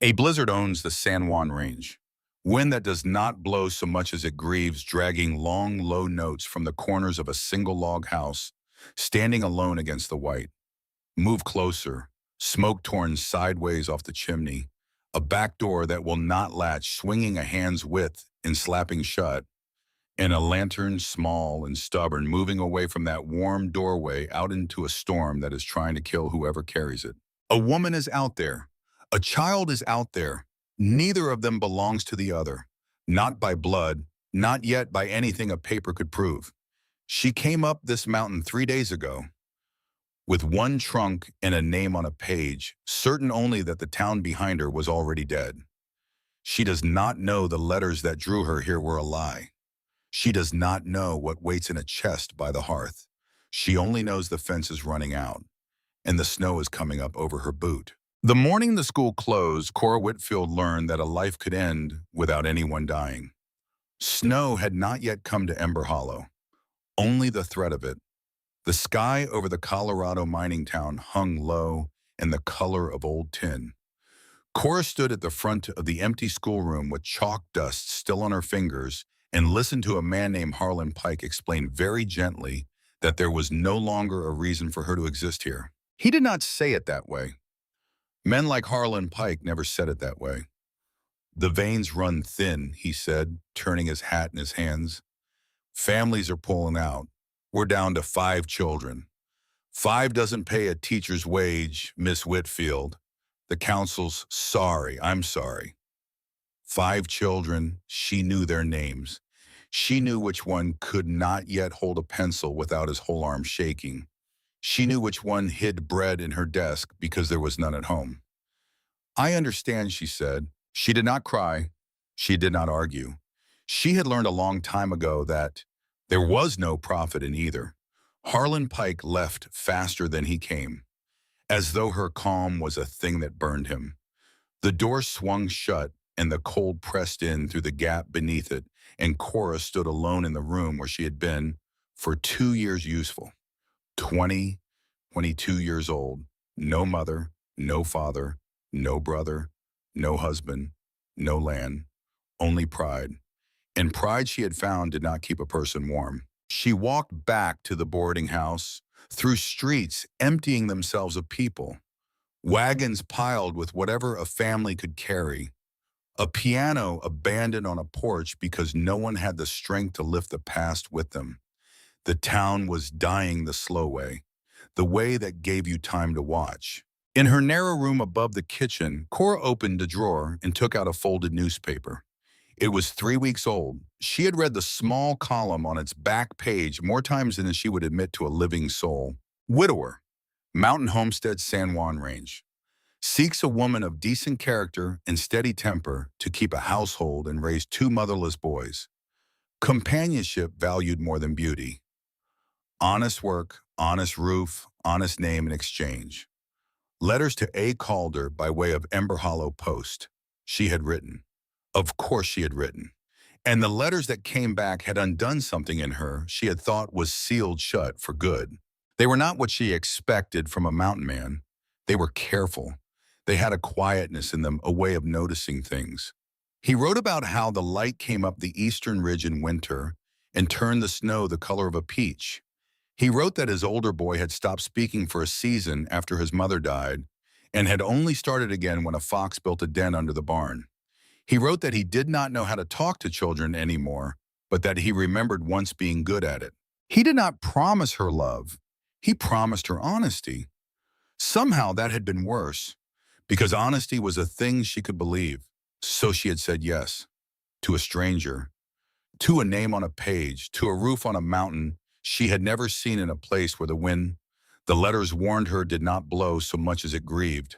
A blizzard owns the San Juan Range. Wind that does not blow so much as it grieves, dragging long, low notes from the corners of a single log house, standing alone against the white. Move closer, smoke torn sideways off the chimney, a back door that will not latch, swinging a hand's width and slapping shut, and a lantern small and stubborn moving away from that warm doorway out into a storm that is trying to kill whoever carries it. A woman is out there. A child is out there. Neither of them belongs to the other. Not by blood, not yet by anything a paper could prove. She came up this mountain 3 days ago, with one trunk and a name on a page, certain only that the town behind her was already dead. She does not know the letters that drew her here were a lie. She does not know what waits in a chest by the hearth. She only knows the fence is running out, and the snow is coming up over her boot. The morning the school closed, Cora Whitfield learned that a life could end without anyone dying. Snow had not yet come to Ember Hollow, only the threat of it. The sky over the Colorado mining town hung low in the color of old tin. Cora stood at the front of the empty schoolroom with chalk dust still on her fingers and listened to a man named Harlan Pike explain very gently that there was no longer a reason for her to exist here. He did not say it that way. Men like Harlan Pike never said it that way. The veins run thin, he said, turning his hat in his hands. Families are pulling out. We're down to 5 children. 5 doesn't pay a teacher's wage, Miss Whitfield. The council's sorry, I'm sorry. 5 children, she knew their names. She knew which one could not yet hold a pencil without his whole arm shaking. She knew which one hid bread in her desk because there was none at home. I understand, she said. She did not cry. She did not argue. She had learned a long time ago that there was no profit in either. Harlan Pike left faster than he came, as though her calm was a thing that burned him. The door swung shut and the cold pressed in through the gap beneath it, and Cora stood alone in the room where she had been for 2 years useful. 22 years old, no mother, no father, no brother, no husband, no land, only pride. And pride she had found did not keep a person warm. She walked back to the boarding house, through streets emptying themselves of people, wagons piled with whatever a family could carry, a piano abandoned on a porch because no one had the strength to lift the past with them. The town was dying the slow way, the way that gave you time to watch. In her narrow room above the kitchen, Cora opened a drawer and took out a folded newspaper. It was 3 weeks old. She had read the small column on its back page more times than she would admit to a living soul. Widower, Mountain Homestead, San Juan Range. Seeks a woman of decent character and steady temper to keep a household and raise 2 motherless boys. Companionship valued more than beauty. Honest work, honest roof, honest name in exchange. Letters to A. Calder by way of Ember Hollow post. She had written. Of course she had written. And the letters that came back had undone something in her she had thought was sealed shut for good. They were not what she expected from a mountain man. They were careful. They had a quietness in them, a way of noticing things. He wrote about how the light came up the eastern ridge in winter and turned the snow the color of a peach. He wrote that his older boy had stopped speaking for a season after his mother died and had only started again when a fox built a den under the barn. He wrote that he did not know how to talk to children anymore, but that he remembered once being good at it. He did not promise her love. He promised her honesty. Somehow that had been worse, because honesty was a thing she could believe. So she had said yes, to a stranger, to a name on a page, to a roof on a mountain she had never seen in a place where the wind, the letters warned her, did not blow so much as it grieved.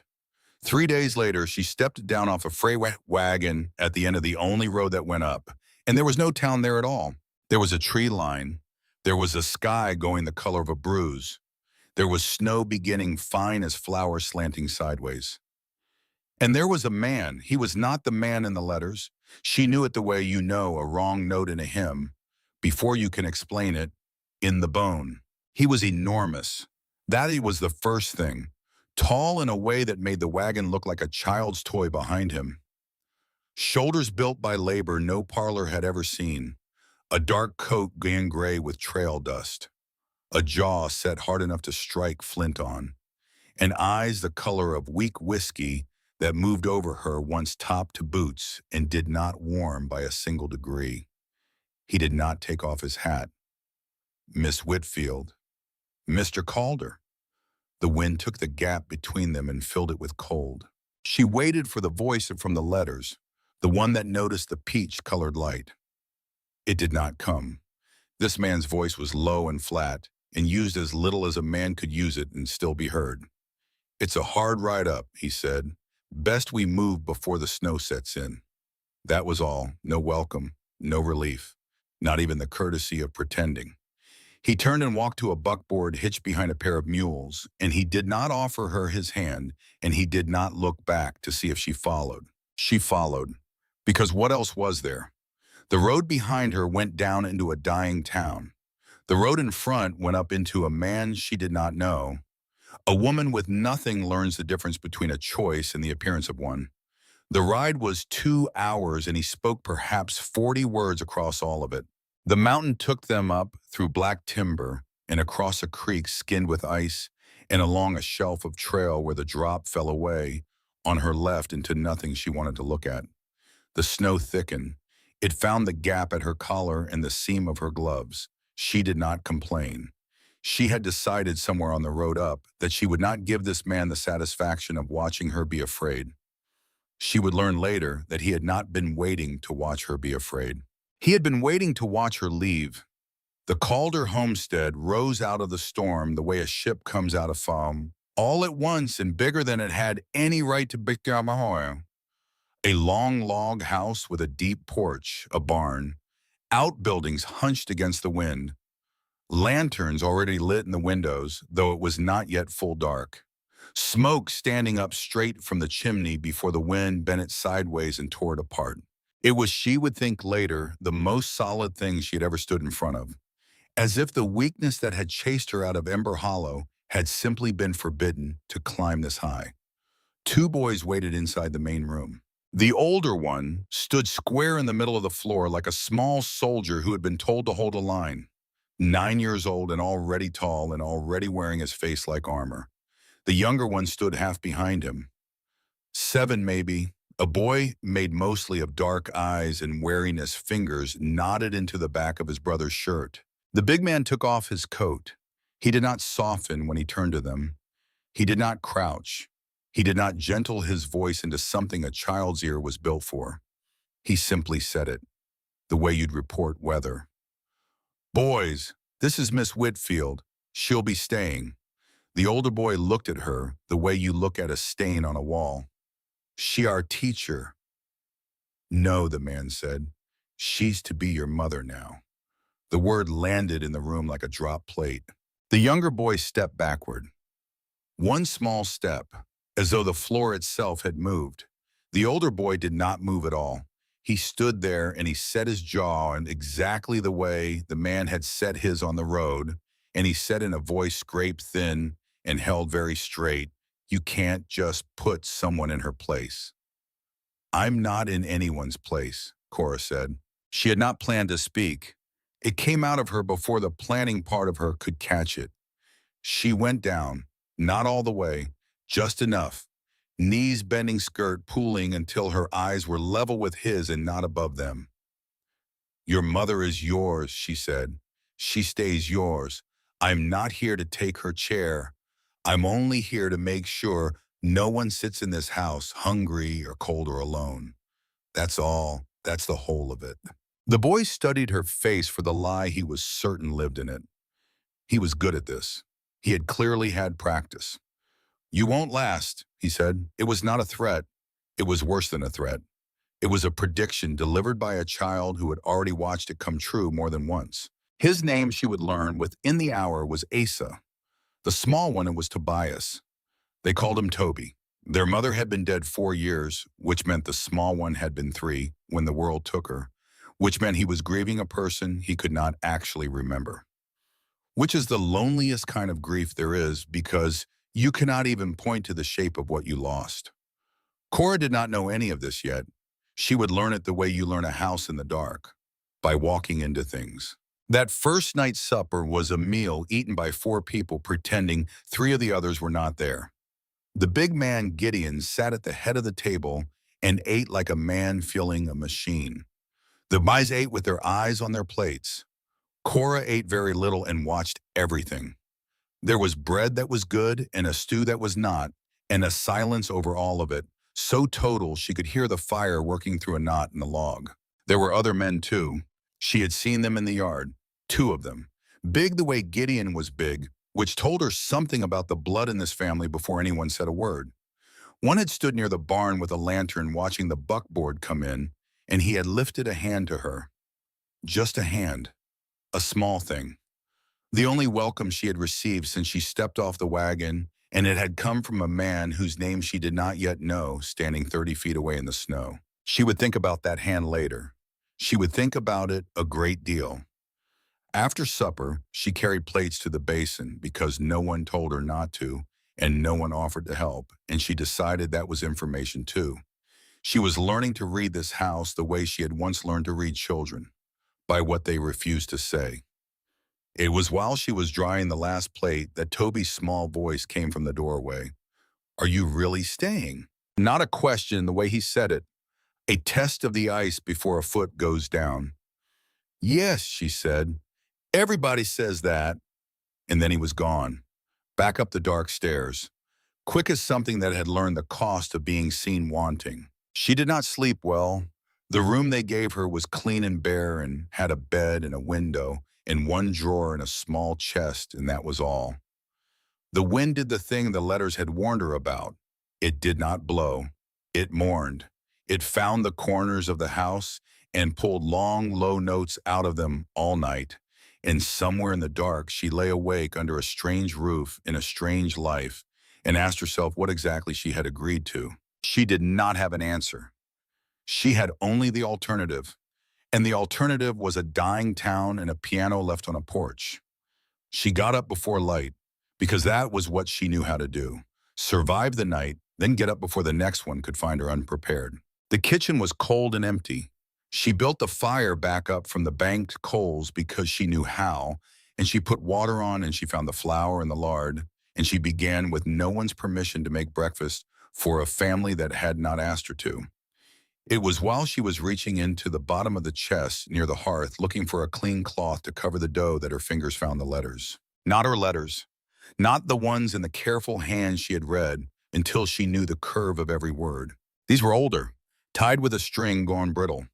3 days later, she stepped down off a freight wagon at the end of the only road that went up, and there was no town there at all. There was a tree line. There was a sky going the color of a bruise. There was snow beginning fine as flowers slanting sideways. And there was a man. He was not the man in the letters. She knew it the way you know a wrong note in a hymn, before you can explain it, in the bone. He was enormous. That was the first thing. tall in a way that made the wagon look like a child's toy behind him. Shoulders built by labor no parlor had ever seen, a dark coat gan gray with trail dust, a jaw set hard enough to strike flint on, and eyes the color of weak whiskey that moved over her once top to boots and did not warm by a single degree. He did not take off his hat. Miss Whitfield. Mr. Calder. The wind took the gap between them and filled it with cold. She waited for the voice from the letters, the one that noticed the peach-colored light. It did not come. This man's voice was low and flat, and used as little as a man could use it and still be heard. "It's a hard ride up," he said. "Best we move before the snow sets in." That was all. No welcome, no relief, not even the courtesy of pretending. He turned and walked to a buckboard hitched behind a pair of mules, and he did not offer her his hand, and he did not look back to see if she followed. She followed, because what else was there? The road behind her went down into a dying town. The road in front went up into a man she did not know. A woman with nothing learns the difference between a choice and the appearance of one. The ride was 2 hours, and he spoke perhaps 40 words across all of it. The mountain took them up through black timber and across a creek skinned with ice and along a shelf of trail where the drop fell away on her left into nothing she wanted to look at. The snow thickened. It found the gap at her collar and the seam of her gloves. She did not complain. She had decided somewhere on the road up that she would not give this man the satisfaction of watching her be afraid. She would learn later that he had not been waiting to watch her be afraid. He had been waiting to watch her leave. The Calder homestead rose out of the storm the way a ship comes out of foam, all at once and bigger than it had any right to become. A long log house with a deep porch, a barn, outbuildings hunched against the wind, lanterns already lit in the windows, though it was not yet full dark, smoke standing up straight from the chimney before the wind bent it sideways and tore it apart. It was, she would think later, the most solid thing she had ever stood in front of, as if the weakness that had chased her out of Ember Hollow had simply been forbidden to climb this high. 2 boys waited inside the main room. The older one stood square in the middle of the floor like a small soldier who had been told to hold a line. 9 years old and already tall and already wearing his face like armor. The younger one stood half behind him. 7 maybe. A boy made mostly of dark eyes and wariness fingers knotted into the back of his brother's shirt. The big man took off his coat. He did not soften when he turned to them. He did not crouch. He did not gentle his voice into something a child's ear was built for. He simply said it, the way you'd report weather. "Boys, this is Miss Whitfield. She'll be staying." The older boy looked at her the way you look at a stain on a wall. "She our teacher." "No," the man said. "She's to be your mother now." The word landed in the room like a dropped plate. The younger boy stepped backward. One small step, as though the floor itself had moved. The older boy did not move at all. He stood there and he set his jaw in exactly the way the man had set his on the road, and he said in a voice scraped thin and held very straight, "You can't just put someone in her place." "I'm not in anyone's place," Cora said. She had not planned to speak. It came out of her before the planning part of her could catch it. She went down, not all the way, just enough, knees bending, skirt pooling until her eyes were level with his and not above them. "Your mother is yours," she said. "She stays yours. I'm not here to take her chair. I'm only here to make sure no one sits in this house hungry or cold or alone. That's all. That's the whole of it." The boy studied her face for the lie he was certain lived in it. He was good at this. He had clearly had practice. "You won't last," he said. It was not a threat. It was worse than a threat. It was a prediction delivered by a child who had already watched it come true more than once. His name, she would learn within the hour, was Asa. The small one was Tobias. They called him Toby. Their mother had been dead 4 years, which meant the small one had been 3 when the world took her, which meant he was grieving a person he could not actually remember. Which is the loneliest kind of grief there is, because You cannot even point to the shape of what you lost. Cora did not know any of this yet. She would learn it the way you learn a house in the dark, by walking into things. That first night's supper was a meal eaten by 4 people pretending 3 of the others were not there. The big man Gideon sat at the head of the table and ate like a man filling a machine. The boys ate with their eyes on their plates. Cora ate very little and watched everything. There was bread that was good and a stew that was not, and a silence over all of it, so total she could hear the fire working through a knot in the log. There were other men too. She had seen them in the yard, 2 of them. Big the way Gideon was big, which told her something about the blood in this family before anyone said a word. One had stood near the barn with a lantern watching the buckboard come in, and he had lifted a hand to her. Just a hand. A small thing. The only welcome she had received since she stepped off the wagon, and it had come from a man whose name she did not yet know, standing 30 feet away in the snow. She would think about that hand later. She would think about it a great deal. After supper, she carried plates to the basin because no one told her not to, and no one offered to help, and she decided that was information too. She was learning to read this house the way she had once learned to read children, by what they refused to say. It was while she was drying the last plate that Toby's small voice came from the doorway. "Are you really staying?" Not a question the way he said it. A test of the ice before a foot goes down. "Yes," she said. "Everybody says that." And then he was gone, back up the dark stairs, quick as something that had learned the cost of being seen wanting. She did not sleep well. The room they gave her was clean and bare and had a bed and a window and one drawer and a small chest, and that was all. The wind did the thing the letters had warned her about. It did not blow. It mourned. It found the corners of the house and pulled long, low notes out of them all night. And somewhere in the dark, she lay awake under a strange roof in a strange life and asked herself what exactly she had agreed to. She did not have an answer. She had only the alternative, and the alternative was a dying town and a piano left on a porch. She got up before light, because that was what she knew how to do. Survive the night, then get up before the next one could find her unprepared. The kitchen was cold and empty. She built the fire back up from the banked coals because she knew how, and she put water on and she found the flour and the lard, and she began with no one's permission to make breakfast for a family that had not asked her to. It was while she was reaching into the bottom of the chest near the hearth looking for a clean cloth to cover the dough that her fingers found the letters. Not her letters. Not the ones in the careful hand she had read until she knew the curve of every word. These were older, tied with a string gone brittle.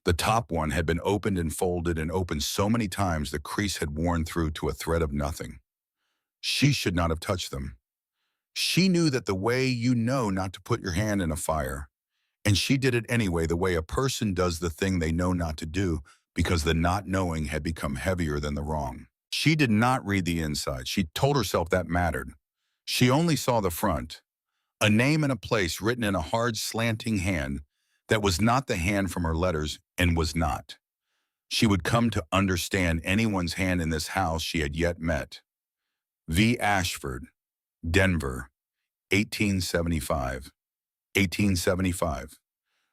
The top one had been opened and folded and opened so many times the crease had worn through to a thread of nothing. She should not have touched them. She knew that the way you know not to put your hand in a fire, and she did it anyway the way a person does the thing they know not to do because the not knowing had become heavier than the wrong. She did not read the inside. She told herself that mattered. She only saw the front, a name and a place written in a hard slanting hand that was not the hand from her letters and was not. She would come to understand anyone's hand in this house she had yet met. V. Ashford, Denver, 1875. 1875.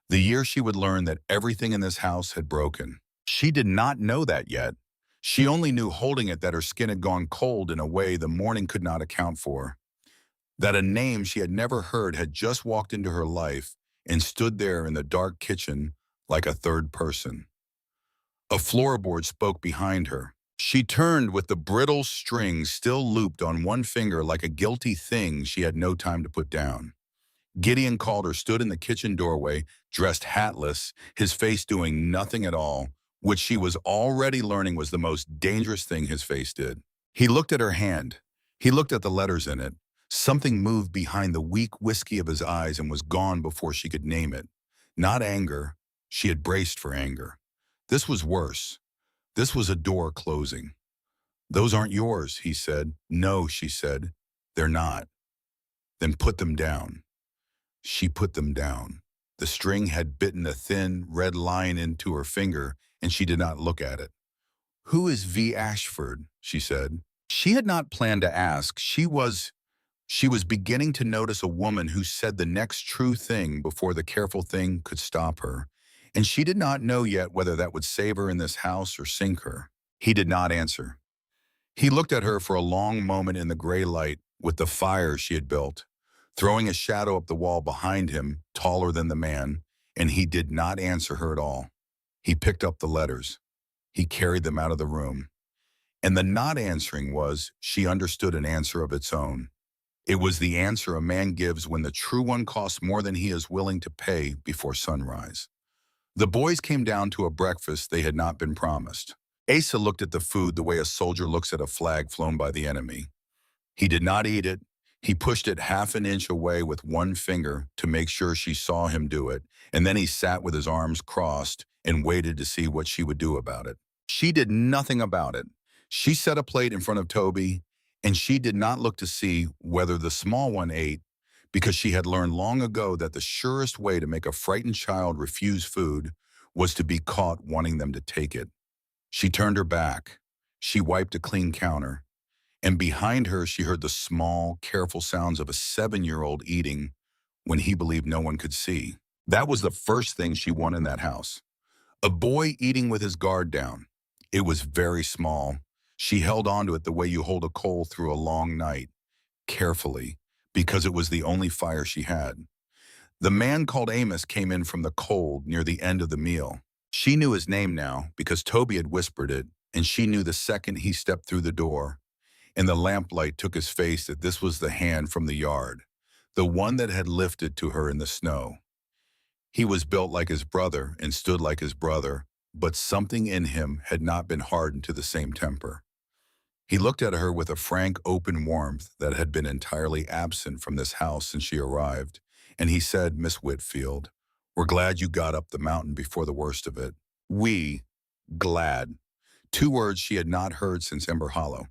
The year she would learn that everything in this house had broken. She did not know that yet. She only knew holding it that her skin had gone cold in a way the morning could not account for. That a name she had never heard had just walked into her life and stood there in the dark kitchen like a third person. A floorboard spoke behind her. She turned with the brittle string still looped on one finger like a guilty thing she had no time to put down. Gideon Calder stood in the kitchen doorway, dressed hatless, his face doing nothing at all, which she was already learning was the most dangerous thing his face did. He looked at her hand. He looked at the letters in it. Something moved behind the weak whiskey of his eyes and was gone before she could name it. Not anger. She had braced for anger. This was worse. This was a door closing. "Those aren't yours," he said. "No," she said. "They're not." "Then put them down." She put them down. The string had bitten a thin, red line into her finger, and she did not look at it. "Who is V. Ashford?" she said. She had not planned to ask. She was She was beginning to notice a woman who said the next true thing before the careful thing could stop her, and she did not know yet whether that would save her in this house or sink her. He did not answer. He looked at her for a long moment in the gray light with the fire she had built, throwing a shadow up the wall behind him, taller than the man, and he did not answer her at all. He picked up the letters. He carried them out of the room. And the not answering was, she understood an answer of its own. It was the answer a man gives when the true one costs more than he is willing to pay before sunrise. The boys came down to a breakfast they had not been promised. Asa looked at the food the way a soldier looks at a flag flown by the enemy. He did not eat it. He pushed it half an inch away with one finger to make sure she saw him do it, and then he sat with his arms crossed and waited to see what she would do about it. She did nothing about it. She set a plate in front of Toby, and she did not look to see whether the small one ate, because she had learned long ago that the surest way to make a frightened child refuse food was to be caught wanting them to take it. She turned her back. She wiped a clean counter. And behind her, she heard the small, careful sounds of a 7-year-old eating when he believed no one could see. That was the first thing she wanted in that house. A boy eating with his guard down. It was very small. She held onto it the way you hold a coal through a long night, carefully, because it was the only fire she had. The man called Amos came in from the cold near the end of the meal. She knew his name now because Toby had whispered it, and she knew the second he stepped through the door. And the lamplight took his face that this was the hand from the yard, the one that had lifted to her in the snow. He was built like his brother and stood like his brother, but something in him had not been hardened to the same temper. He looked at her with a frank, open warmth that had been entirely absent from this house since she arrived, and he said, "Miss Whitfield, we're glad you got up the mountain before the worst of it." Glad. 2 words she had not heard since Ember Hollow.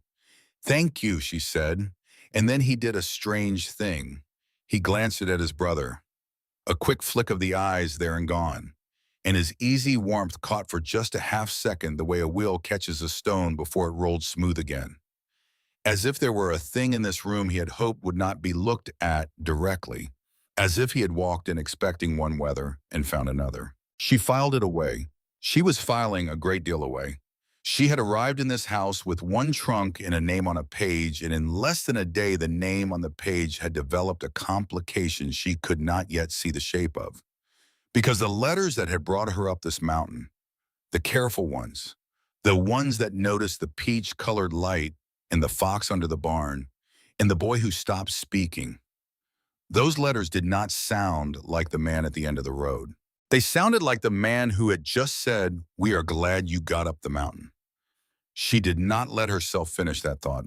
"Thank you," she said, and then he did a strange thing. He glanced at his brother. A quick flick of the eyes there and gone, and his easy warmth caught for just a half second the way a wheel catches a stone before it rolled smooth again. As if there were a thing in this room he had hoped would not be looked at directly, as if he had walked in expecting one weather and found another. She filed it away. She was filing a great deal away. She had arrived in this house with one trunk and a name on a page, and in less than a day the name on the page had developed a complication she could not yet see the shape of. Because the letters that had brought her up this mountain, the careful ones, the ones that noticed the peach-colored light and the fox under the barn, and the boy who stopped speaking, those letters did not sound like the man at the end of the road. They sounded like the man who had just said, "We are glad you got up the mountain." She did not let herself finish that thought.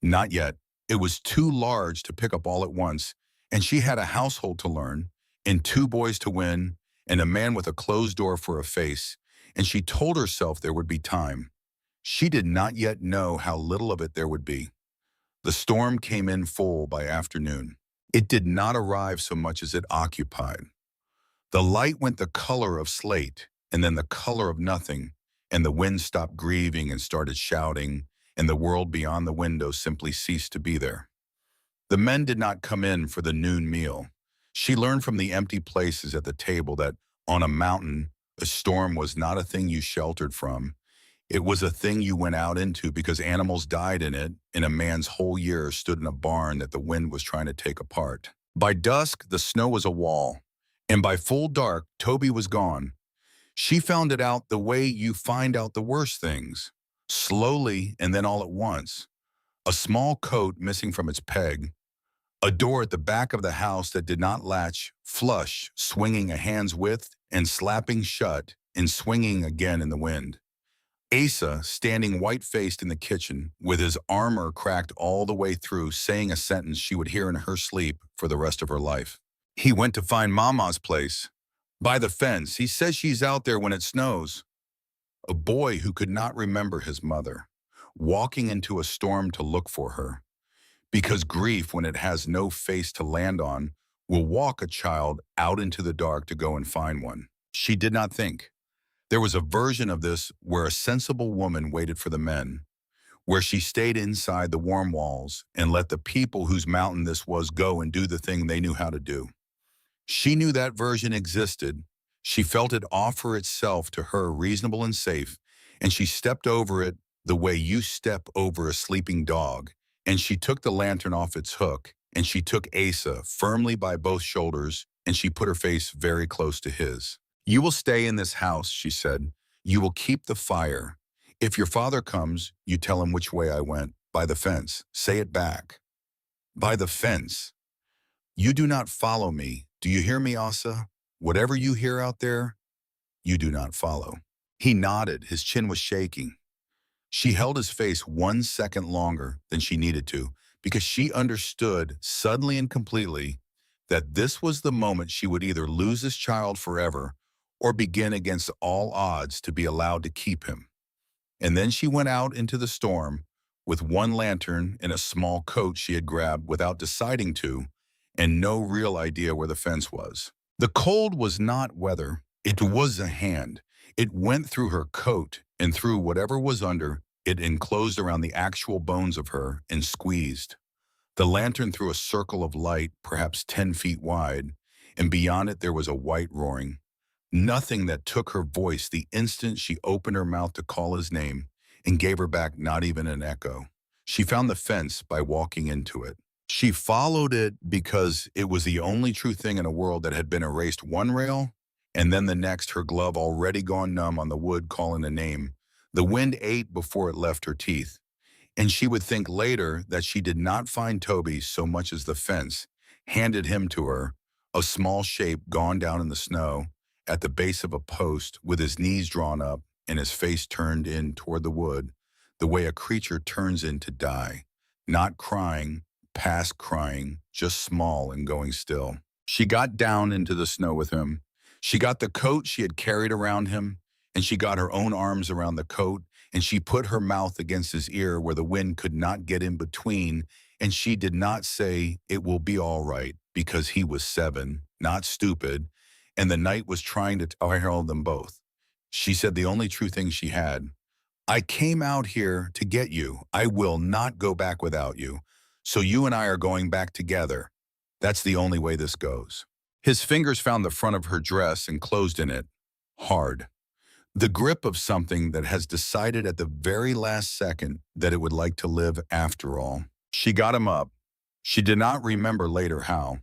Not yet. It was too large to pick up all at once, and she had a household to learn, and 2 boys to win, and a man with a closed door for a face, and she told herself there would be time. She did not yet know how little of it there would be. The storm came in full by afternoon. It did not arrive so much as it occupied. The light went the color of slate, and then the color of nothing, and the wind stopped grieving and started shouting, and the world beyond the window simply ceased to be there. The men did not come in for the noon meal. She learned from the empty places at the table that on a mountain, a storm was not a thing you sheltered from. It was a thing you went out into because animals died in it, and a man's whole year stood in a barn that the wind was trying to take apart. By dusk, the snow was a wall, and by full dark, Toby was gone. She found it out the way you find out the worst things, slowly and then all at once. A small coat missing from its peg, a door at the back of the house that did not latch, flush, swinging a hand's width and slapping shut and swinging again in the wind. Asa, standing white-faced in the kitchen, with his armor cracked all the way through, saying a sentence she would hear in her sleep for the rest of her life. "He went to find Mama's place. By the fence. He says she's out there when it snows." A boy who could not remember his mother, walking into a storm to look for her. Because grief, when it has no face to land on, will walk a child out into the dark to go and find one. She did not think. There was a version of this where a sensible woman waited for the men, where she stayed inside the warm walls and let the people whose mountain this was go and do the thing they knew how to do. She knew that version existed. She felt it offer itself to her reasonable and safe, and she stepped over it the way you step over a sleeping dog. And she took the lantern off its hook, and she took Asa firmly by both shoulders, and she put her face very close to his. "You will stay in this house," she said. "You will keep the fire. If your father comes, you tell him which way I went. By the fence. Say it back. By the fence. You do not follow me. Do you hear me, Asa? Whatever you hear out there, you do not follow." He nodded. His chin was shaking. She held his face 1 second longer than she needed to, because she understood suddenly and completely that this was the moment she would either lose this child forever or begin against all odds to be allowed to keep him. And then she went out into the storm with one lantern and a small coat she had grabbed without deciding to, and no real idea where the fence was. The cold was not weather, it was a hand. It went through her coat and through whatever was under it, enclosed around the actual bones of her and squeezed. The lantern threw a circle of light, perhaps 10 feet wide, and beyond it there was a white roaring. Nothing that took her voice the instant she opened her mouth to call his name and gave her back not even an echo. She found the fence by walking into it. She followed it because it was the only true thing in a world that had been erased one rail, and then the next her glove already gone numb on the wood calling a name. The wind ate before it left her teeth, and she would think later that she did not find Toby so much as the fence handed him to her, a small shape gone down in the snow, at the base of a post with his knees drawn up and his face turned in toward the wood, the way a creature turns in to die, not crying, past crying, just small and going still. She got down into the snow with him. She got the coat she had carried around him, and she got her own arms around the coat, and she put her mouth against his ear where the wind could not get in between, and she did not say, "It will be all right," because he was 7, not stupid, and the night was trying to tire them both. She said the only true thing she had: "I came out here to get you. I will not go back without you. So you and I are going back together. That's the only way this goes." His fingers found the front of her dress and closed in it, hard. The grip of something that has decided at the very last second that it would like to live after all. She got him up. She did not remember later how.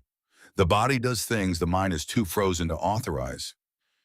The body does things the mind is too frozen to authorize.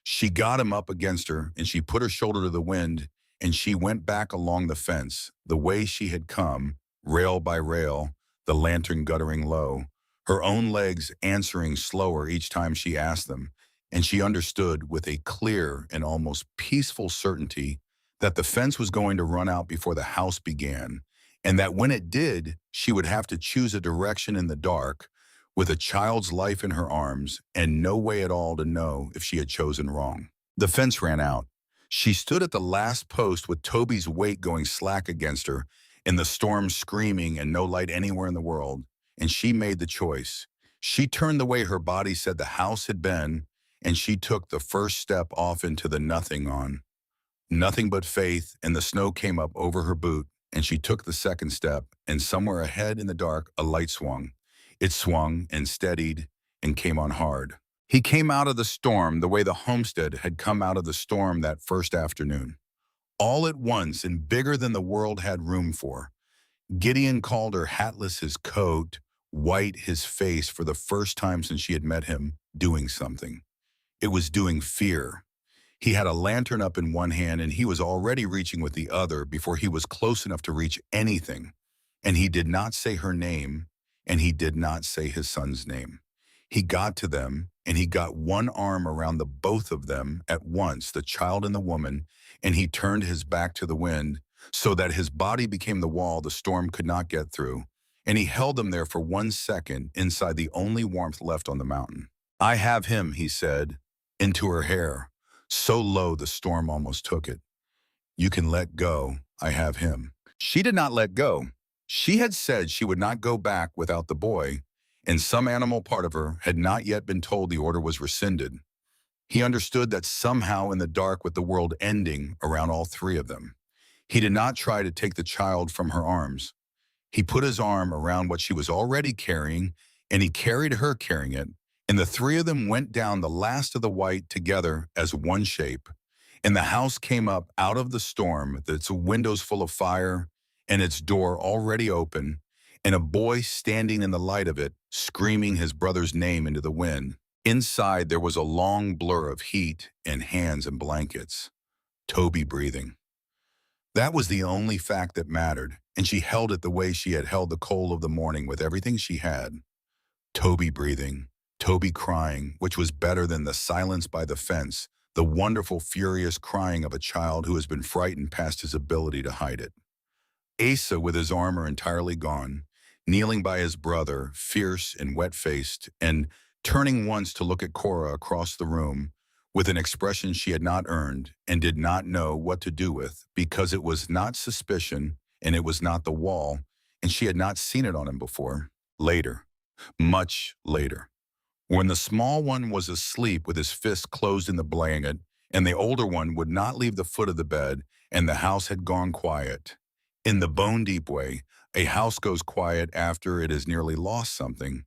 She got him up against her, and she put her shoulder to the wind, and she went back along the fence, the way she had come, rail by rail, the lantern guttering low, her own legs answering slower each time she asked them, and she understood with a clear and almost peaceful certainty that the fence was going to run out before the house began, and that when it did, she would have to choose a direction in the dark, with a child's life in her arms and no way at all to know if she had chosen wrong. The fence ran out. She stood at the last post with Toby's weight going slack against her, and the storm screaming and no light anywhere in the world, and she made the choice. She turned the way her body said the house had been, and she took the first step off into the nothing on. Nothing but faith, and the snow came up over her boot, and she took the second step, and somewhere ahead in the dark a light swung. It swung and steadied and came on hard. He came out of the storm the way the homestead had come out of the storm that first afternoon. All at once and bigger than the world had room for. Gideon called her hatless his coat, white his face for the first time since she had met him, doing something. It was doing fear. He had a lantern up in one hand and he was already reaching with the other before he was close enough to reach anything. And he did not say her name, and he did not say his son's name. He got to them, and he got one arm around the both of them at once, the child and the woman, and he turned his back to the wind so that his body became the wall the storm could not get through, and he held them there for 1 second inside the only warmth left on the mountain. "I have him," he said, into her hair, so low the storm almost took it. "You can let go. I have him." She did not let go. She had said she would not go back without the boy, and some animal part of her had not yet been told the order was rescinded. He understood that somehow in the dark with the world ending around all three of them. He did not try to take the child from her arms. He put his arm around what she was already carrying, and he carried her carrying it, and the three of them went down the last of the white together as one shape. And the house came up out of the storm, its windows full of fire, and its door already open, and a boy standing in the light of it, screaming his brother's name into the wind. Inside there was a long blur of heat and hands and blankets. Toby breathing. That was the only fact that mattered, and she held it the way she had held the coal of the morning with everything she had. Toby breathing, Toby crying, which was better than the silence by the fence, the wonderful, furious crying of a child who has been frightened past his ability to hide it. Asa, with his armor entirely gone, kneeling by his brother, fierce and wet-faced, and turning once to look at Cora across the room, with an expression she had not earned and did not know what to do with, because it was not suspicion and it was not the wall, and she had not seen it on him before. Later, much later, when the small one was asleep with his fist closed in the blanket, and the older one would not leave the foot of the bed, and the house had gone quiet. In the bone-deep way, a house goes quiet after it has nearly lost something.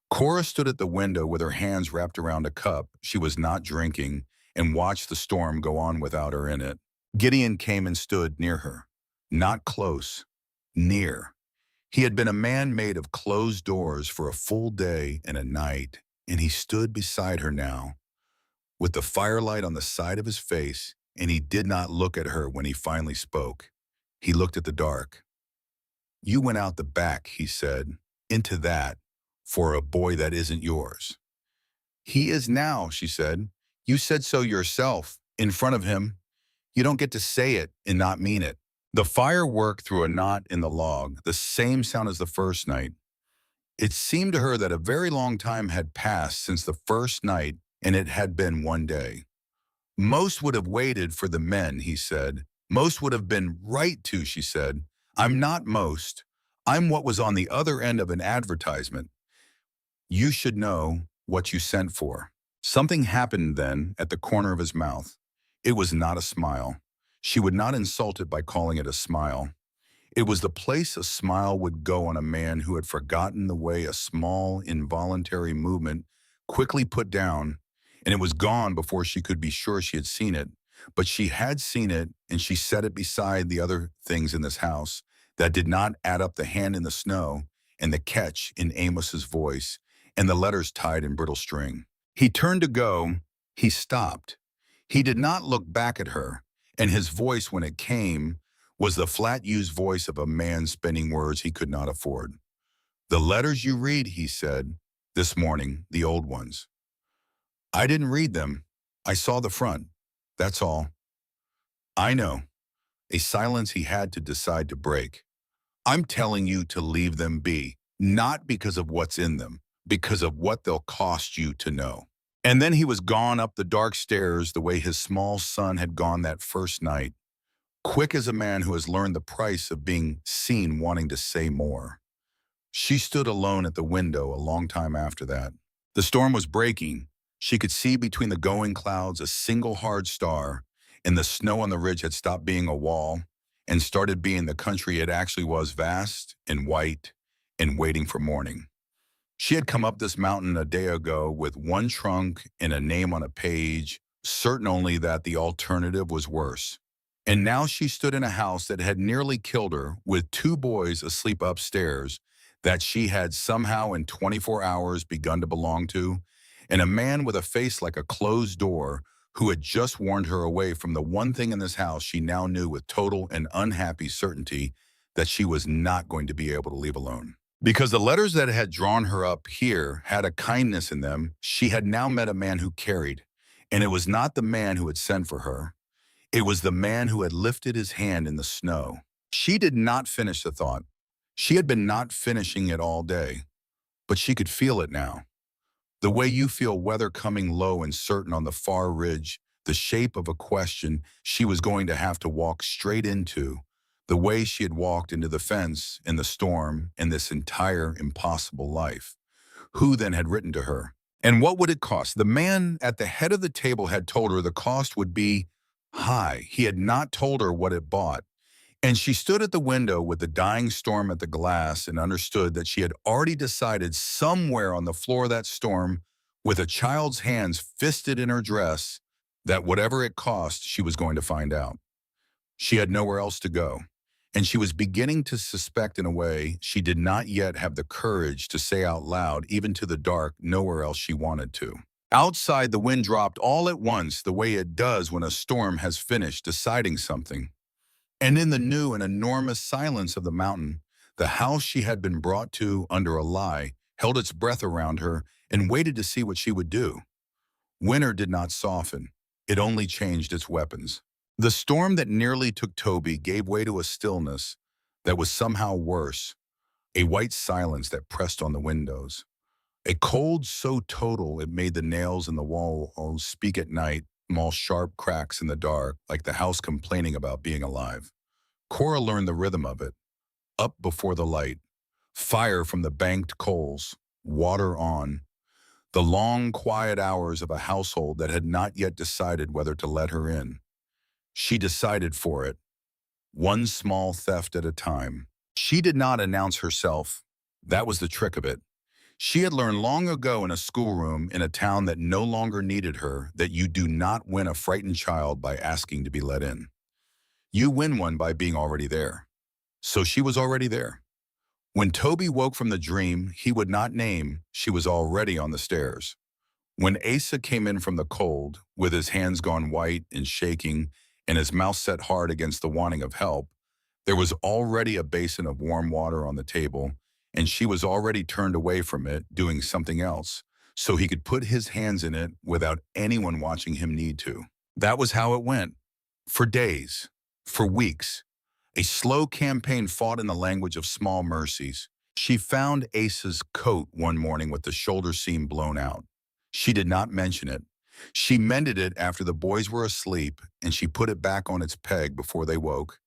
Cora stood at the window with her hands wrapped around a cup she was not drinking and watched the storm go on without her in it. Gideon came and stood near her. Not close, near. He had been a man made of closed doors for a full day and a night, and he stood beside her now, with the firelight on the side of his face, and he did not look at her when he finally spoke. He looked at the dark. "You went out the back," he said, "into that, for a boy that isn't yours." "He is now," she said. "You said so yourself, in front of him. You don't get to say it and not mean it." The fire worked through a knot in the log, the same sound as the first night. It seemed to her that a very long time had passed since the first night, and it had been one day. "Most would have waited for the men," he said. "Most would have been right to," she said. "I'm not most. I'm what was on the other end of an advertisement. You should know what you sent for." Something happened then at the corner of his mouth. It was not a smile. She would not insult it by calling it a smile. It was the place a smile would go on a man who had forgotten the way a small, involuntary movement quickly put down, and it was gone before she could be sure she had seen it. But she had seen it, and she set it beside the other things in this house that did not add up the hand in the snow and the catch in Amos's voice and the letters tied in brittle string. He turned to go. He stopped. He did not look back at her, and his voice, when it came, was the flat-used voice of a man spinning words he could not afford. "The letters you read," he said, "this morning, the old ones. I didn't read them. I saw the front. That's all." "I know." A silence he had to decide to break. "I'm telling you to leave them be, not because of what's in them, because of what they'll cost you to know." And then he was gone up the dark stairs the way his small son had gone that first night, quick as a man who has learned the price of being seen wanting to say more. She stood alone at the window a long time after that. The storm was breaking. She could see between the going clouds a single hard star, and the snow on the ridge had stopped being a wall and started being the country it actually was, vast and white and waiting for morning. She had come up this mountain a day ago with one trunk and a name on a page, certain only that the alternative was worse. And now she stood in a house that had nearly killed her, with two boys asleep upstairs that she had somehow in 24 hours begun to belong to, and a man with a face like a closed door who had just warned her away from the one thing in this house she now knew with total and unhappy certainty that she was not going to be able to leave alone. Because the letters that had drawn her up here had a kindness in them, she had now met a man who carried, and it was not the man who had sent for her. It was the man who had lifted his hand in the snow. She did not finish the thought. She had been not finishing it all day, but she could feel it now. The way you feel weather coming low and certain on the far ridge, the shape of a question she was going to have to walk straight into, the way she had walked into the fence in the storm in this entire impossible life. Who then had written to her? And what would it cost? The man at the head of the table had told her the cost would be high. He had not told her what it bought. And she stood at the window with the dying storm at the glass and understood that she had already decided somewhere on the floor of that storm, with a child's hands fisted in her dress, that whatever it cost, she was going to find out. She had nowhere else to go, and she was beginning to suspect in a way she did not yet have the courage to say out loud, even to the dark, nowhere else she wanted to. Outside, the wind dropped all at once, the way it does when a storm has finished deciding something. And in the new and enormous silence of the mountain, the house she had been brought to under a lie held its breath around her and waited to see what she would do. Winter did not soften. It only changed its weapons. The storm that nearly took Toby gave way to a stillness that was somehow worse, a white silence that pressed on the windows. A cold so total it made the nails in the walls speak at night, small sharp cracks in the dark, like the house complaining about being alive. Cora learned the rhythm of it. Up before the light, fire from the banked coals, water on. The long, quiet hours of a household that had not yet decided whether to let her in. She decided for it, one small theft at a time. She did not announce herself. That was the trick of it. She had learned long ago in a schoolroom in a town that no longer needed her that you do not win a frightened child by asking to be let in. You win one by being already there. So she was already there. When Toby woke from the dream he would not name, she was already on the stairs. When Asa came in from the cold, with his hands gone white and shaking and his mouth set hard against the wanting of help, there was already a basin of warm water on the table, and she was already turned away from it, doing something else, so he could put his hands in it without anyone watching him need to. That was how it went. For days, for weeks, a slow campaign fought in the language of small mercies. She found Asa's coat one morning with the shoulder seam blown out. She did not mention it. She mended it after the boys were asleep, and she put it back on its peg before they woke,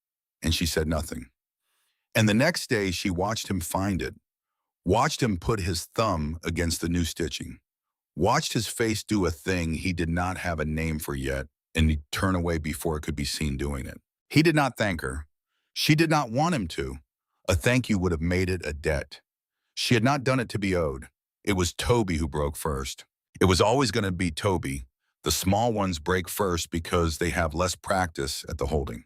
and she said nothing. And the next day she watched him find it, watched him put his thumb against the new stitching, watched his face do a thing he did not have a name for yet, and he'd turn away before it could be seen doing it. He did not thank her. She did not want him to. A thank you would have made it a debt. She had not done it to be owed. It was Toby who broke first. It was always going to be Toby. The small ones break first because they have less practice at the holding.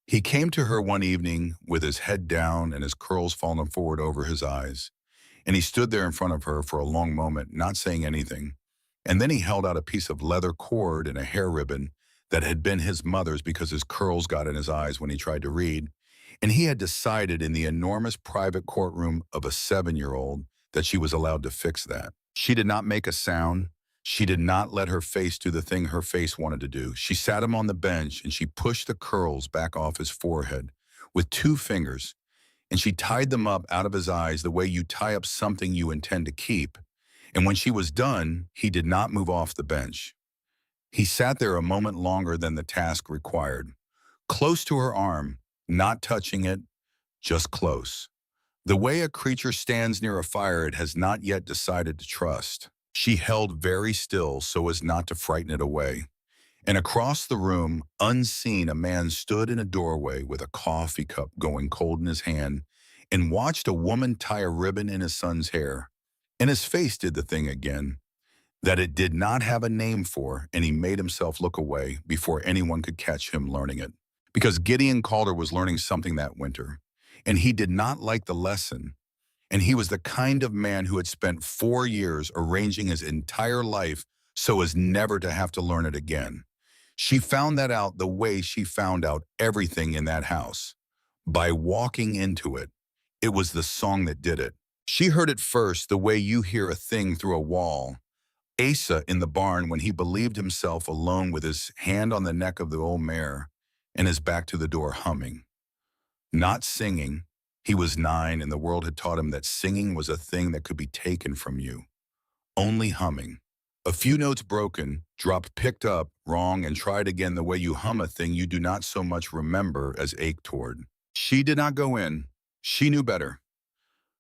He came to her one evening with his head down and his curls falling forward over his eyes, and he stood there in front of her for a long moment, not saying anything. And then he held out a piece of leather cord and a hair ribbon that had been his mother's because his curls got in his eyes when he tried to read. And he had decided in the enormous private courtroom of a 7-year-old that she was allowed to fix that. She did not make a sound. She did not let her face do the thing her face wanted to do. She sat him on the bench and she pushed the curls back off his forehead with 2 fingers, and she tied them up out of his eyes the way you tie up something you intend to keep. And when she was done, he did not move off the bench. He sat there a moment longer than the task required, close to her arm, not touching it, just close. The way a creature stands near a fire it has not yet decided to trust. She held very still so as not to frighten it away. And across the room, unseen, a man stood in a doorway with a coffee cup going cold in his hand and watched a woman tie a ribbon in his son's hair. And his face did the thing again that it did not have a name for, and he made himself look away before anyone could catch him learning it. Because Gideon Calder was learning something that winter, and he did not like the lesson. And he was the kind of man who had spent 4 years arranging his entire life so as never to have to learn it again. She found that out the way she found out everything in that house, by walking into it. It was the song that did it. She heard it first the way you hear a thing through a wall. Asa in the barn when he believed himself alone with his hand on the neck of the old mare and his back to the door humming. Not singing. He was 9 and the world had taught him that singing was a thing that could be taken from you. Only humming. A few notes broken, dropped, picked up, wrong, and tried again the way you hum a thing you do not so much remember as ache toward. She did not go in. She knew better.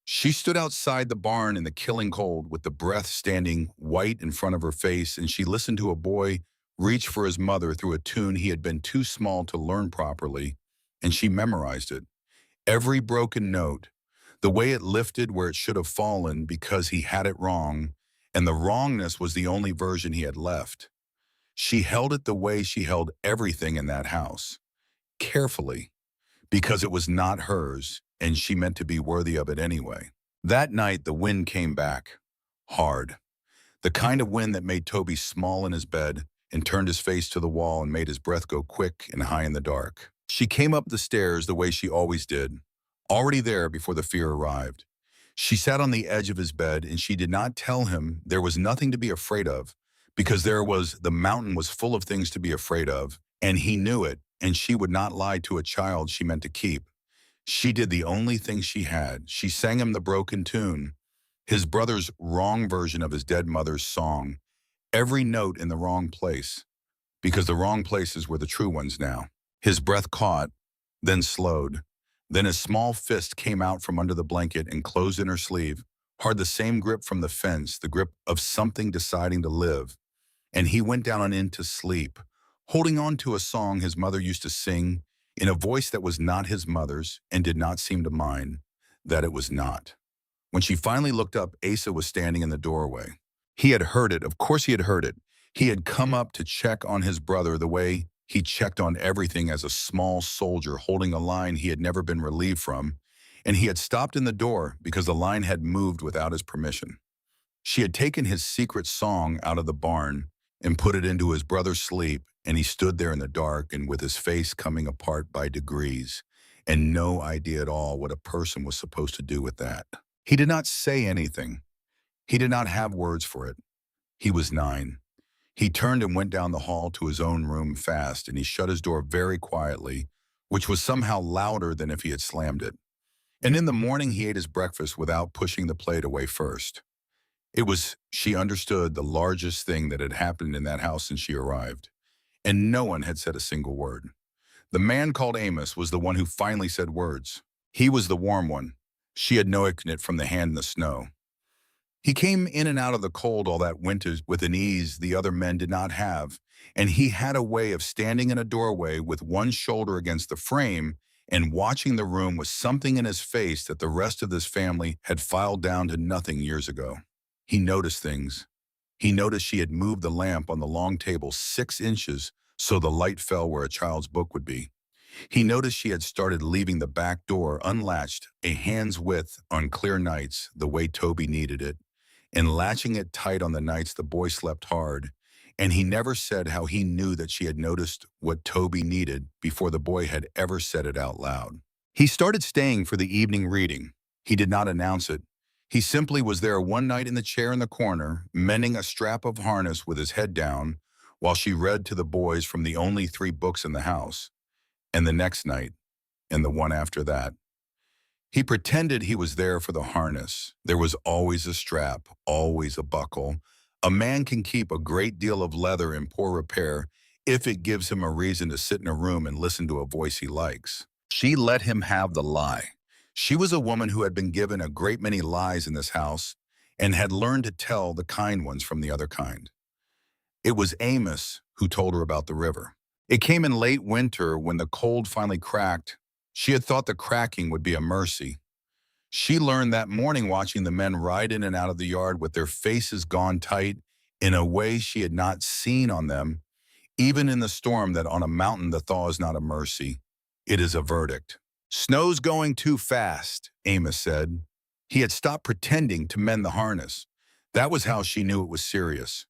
She stood outside the barn in the killing cold with the breath standing white in front of her face, and she listened to a boy reach for his mother through a tune he had been too small to learn properly, and she memorized it. Every broken note, the way it lifted where it should have fallen because he had it wrong, and the wrongness was the only version he had left. She held it the way she held everything in that house, carefully, because it was not hers, and she meant to be worthy of it anyway. That night, the wind came back, hard. The kind of wind that made Toby small in his bed and turned his face to the wall and made his breath go quick and high in the dark. She came up the stairs the way she always did, already there before the fear arrived. She sat on the edge of his bed and she did not tell him there was nothing to be afraid of, because the mountain was full of things to be afraid of, and he knew it, and she would not lie to a child she meant to keep. She did the only thing she had. She sang him the broken tune, his brother's wrong version of his dead mother's song, every note in the wrong place, because the wrong places were the true ones now. His breath caught, then slowed. Then his small fist came out from under the blanket and closed in her sleeve, hard, the same grip from the fence, the grip of something deciding to live. And he went down and into sleep, holding on to a song his mother used to sing in a voice that was not his mother's and did not seem to mind that it was not. When she finally looked up, Asa was standing in the doorway. He had heard it. Of course he had heard it. He had come up to check on his brother the way he checked on everything as a small soldier holding a line he had never been relieved from, and he had stopped in the door because the line had moved without his permission. She had taken his secret song out of the barn and put it into his brother's sleep, and he stood there in the dark and with his face coming apart by degrees, and no idea at all what a person was supposed to do with that. He did not say anything. He did not have words for it. He was 9. He turned and went down the hall to his own room fast, and he shut his door very quietly, which was somehow louder than if he had slammed it. And in the morning he ate his breakfast without pushing the plate away first. It was, she understood, the largest thing that had happened in that house since she arrived. And no one had said a single word. The man called Amos was the one who finally said words. He was the warm one. She had known it from the hand in the snow. He came in and out of the cold all that winter with an ease the other men did not have, and he had a way of standing in a doorway with one shoulder against the frame and watching the room with something in his face that the rest of this family had filed down to nothing years ago. He noticed things. He noticed she had moved the lamp on the long table 6 inches so the light fell where a child's book would be. He noticed she had started leaving the back door unlatched a hand's width on clear nights the way Toby needed it, and latching it tight on the nights the boy slept hard, and he never said how he knew that she had noticed what Toby needed before the boy had ever said it out loud. He started staying for the evening reading. He did not announce it. He simply was there one night in the chair in the corner, mending a strap of harness with his head down, while she read to the boys from the only 3 books in the house, and the next night, and the one after that. He pretended he was there for the harness. There was always a strap, always a buckle. A man can keep a great deal of leather in poor repair if it gives him a reason to sit in a room and listen to a voice he likes. She let him have the lie. She was a woman who had been given a great many lies in this house and had learned to tell the kind ones from the other kind. It was Amos who told her about the river. It came in late winter when the cold finally cracked. She had thought the cracking would be a mercy. She learned that morning watching the men ride in and out of the yard with their faces gone tight in a way she had not seen on them, even in the storm, that on a mountain the thaw is not a mercy. It is a verdict. "Snow's going too fast," Amos said. He had stopped pretending to mend the harness. That was how she knew it was serious.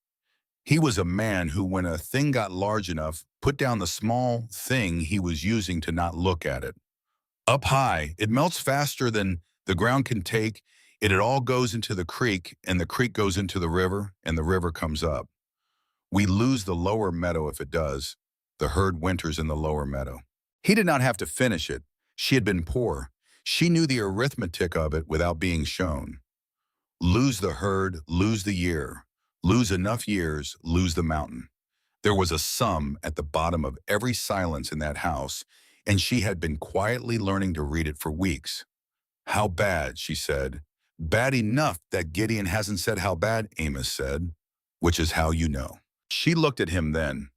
He was a man who, when a thing got large enough, put down the small thing he was using to not look at it. Up high, it melts faster than the ground can take. It all goes into the creek, and the creek goes into the river, and the river comes up. We lose the lower meadow if it does. The herd winters in the lower meadow. He did not have to finish it. She had been poor. She knew the arithmetic of it without being shown. Lose the herd, lose the year. Lose enough years, lose the mountain. There was a sum at the bottom of every silence in that house, and she had been quietly learning to read it for weeks. "How bad," she said. "Bad enough that Gideon hasn't said how bad," Amos said, "which is how you know." She looked at him then,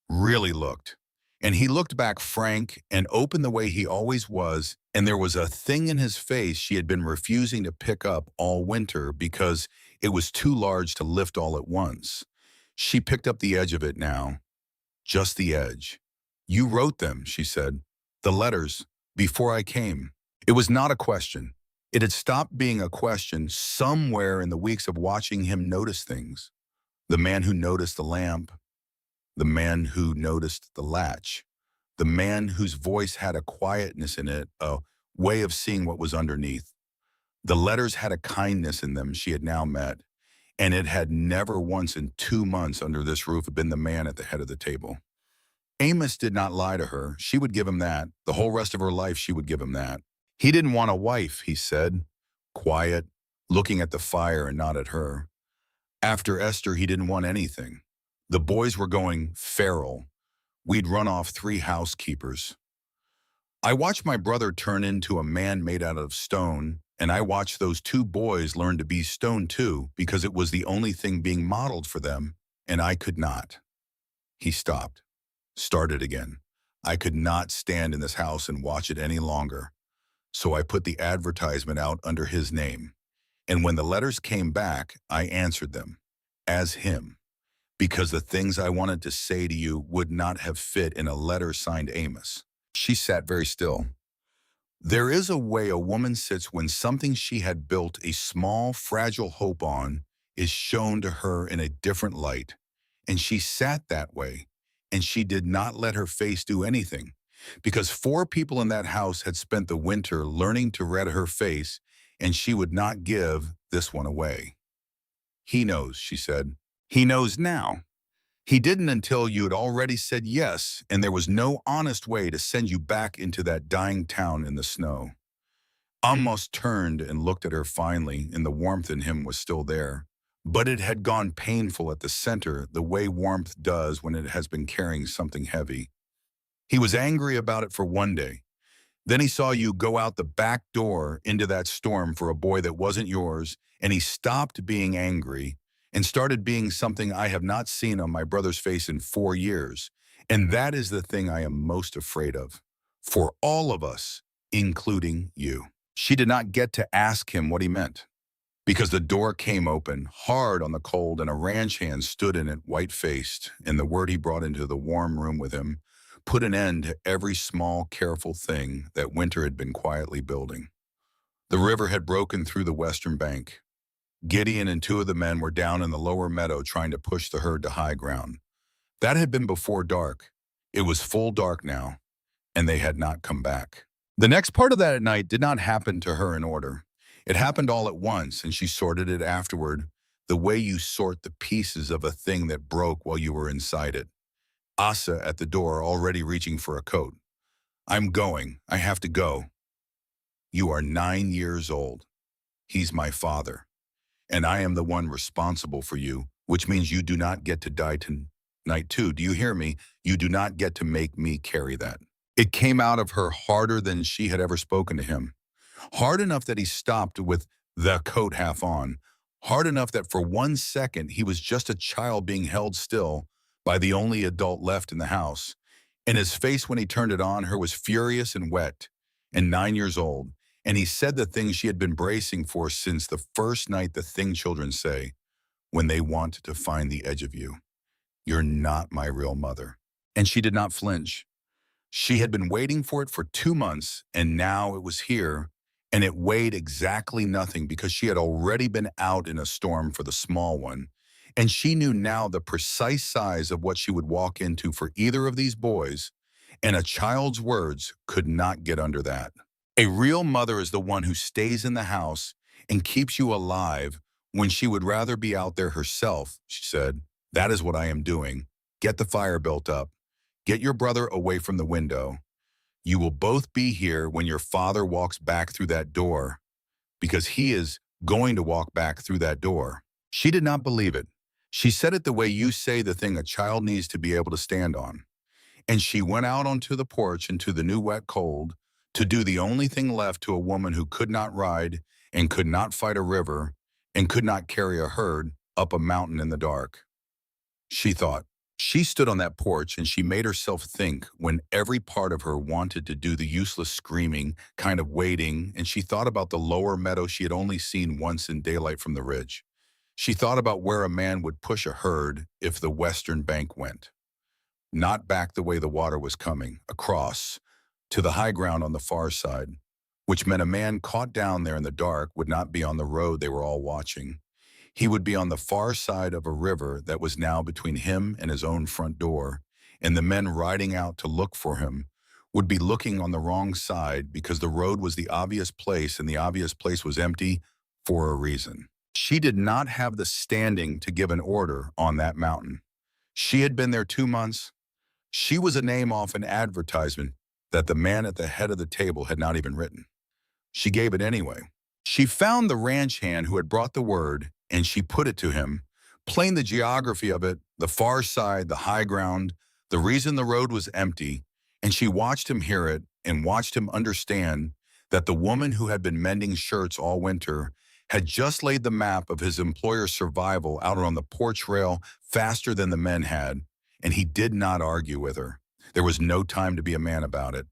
really looked, And he looked back frank and open the way he always was, and there was a thing in his face she had been refusing to pick up all winter because it was too large to lift all at once. She picked up the edge of it now, just the edge. "You wrote them," she said. "The letters, before I came." It was not a question. It had stopped being a question somewhere in the weeks of watching him notice things. The man who noticed the lamp, the man who noticed the latch, the man whose voice had a quietness in it, a way of seeing what was underneath. The letters had a kindness in them she had now met, and it had never once in 2 months under this roof been the man at the head of the table. Amos did not lie to her. She would give him that. The whole rest of her life she would give him that. He didn't want a wife, he said, quiet, looking at the fire and not at her. After Esther, he didn't want anything. The boys were going feral. We'd run off 3 housekeepers. I watched my brother turn into a man made out of stone, and I watched those 2 boys learn to be stone too, because it was the only thing being modeled for them, and I could not. He stopped, started again. I could not stand in this house and watch it any longer. So I put the advertisement out under his name. And when the letters came back, I answered them as him, because the things I wanted to say to you would not have fit in a letter signed Amos. She sat very still. There is a way a woman sits when something she had built a small, fragile hope on is shown to her in a different light. And she sat that way, and she did not let her face do anything, because 4 people in that house had spent the winter learning to read her face, and she would not give this one away. "He knows," she said. "He knows now. He didn't until you had already said yes, and there was no honest way to send you back into that dying town in the snow." Amos turned and looked at her finally, and the warmth in him was still there. But it had gone painful at the center, the way warmth does when it has been carrying something heavy. He was angry about it for one day. Then he saw you go out the back door into that storm for a boy that wasn't yours, and he stopped being angry and started being something I have not seen on my brother's face in 4 years. And that is the thing I am most afraid of. For all of us, including you. She did not get to ask him what he meant, because the door came open, hard on the cold, and a ranch hand stood in it, white-faced, and the word he brought into the warm room with him put an end to every small, careful thing that winter had been quietly building. The river had broken through the western bank. Gideon and 2 of the men were down in the lower meadow trying to push the herd to high ground. That had been before dark. It was full dark now, and they had not come back. The next part of that night did not happen to her in order. It happened all at once, and she sorted it afterward, the way you sort the pieces of a thing that broke while you were inside it. Asa at the door, already reaching for a coat. "I'm going. I have to go." "You are 9 years old. He's my father. And I am the one responsible for you, which means you do not get to die tonight too. Do you hear me? You do not get to make me carry that." It came out of her harder than she had ever spoken to him. Hard enough that he stopped with the coat half on. Hard enough that for 1 second he was just a child being held still by the only adult left in the house. And his face when he turned it on her was furious and wet, and 9 years old. And he said the thing she had been bracing for since the first night, the thing children say when they want to find the edge of you. "You're not my real mother." And she did not flinch. She had been waiting for it for 2 months, and now it was here, and it weighed exactly nothing because she had already been out in a storm for the small one, and she knew now the precise size of what she would walk into for either of these boys, and a child's words could not get under that. A real mother is the one who stays in the house and keeps you alive when she would rather be out there herself, she said. "That is what I am doing. Get the fire built up. Get your brother away from the window. You will both be here when your father walks back through that door, because he is going to walk back through that door." She did not believe it. She said it the way you say the thing a child needs to be able to stand on. And she went out onto the porch into the new wet cold to do the only thing left to a woman who could not ride and could not fight a river and could not carry a herd up a mountain in the dark. She thought. She stood on that porch and she made herself think when every part of her wanted to do the useless screaming, kind of waiting, and she thought about the lower meadow she had only seen once in daylight from the ridge. She thought about where a man would push a herd if the western bank went. Not back the way the water was coming, across, to the high ground on the far side, which meant a man caught down there in the dark would not be on the road they were all watching. He would be on the far side of a river that was now between him and his own front door, and the men riding out to look for him would be looking on the wrong side because the road was the obvious place and the obvious place was empty for a reason. She did not have the standing to give an order on that mountain. She had been there 2 months. She was a name off an advertisement that the man at the head of the table had not even written. She gave it anyway. She found the ranch hand who had brought the word, and she put it to him, plain the geography of it, the far side, the high ground, the reason the road was empty, and she watched him hear it and watched him understand that the woman who had been mending shirts all winter had just laid the map of his employer's survival out on the porch rail faster than the men had, and he did not argue with her. There was no time to be a man about it.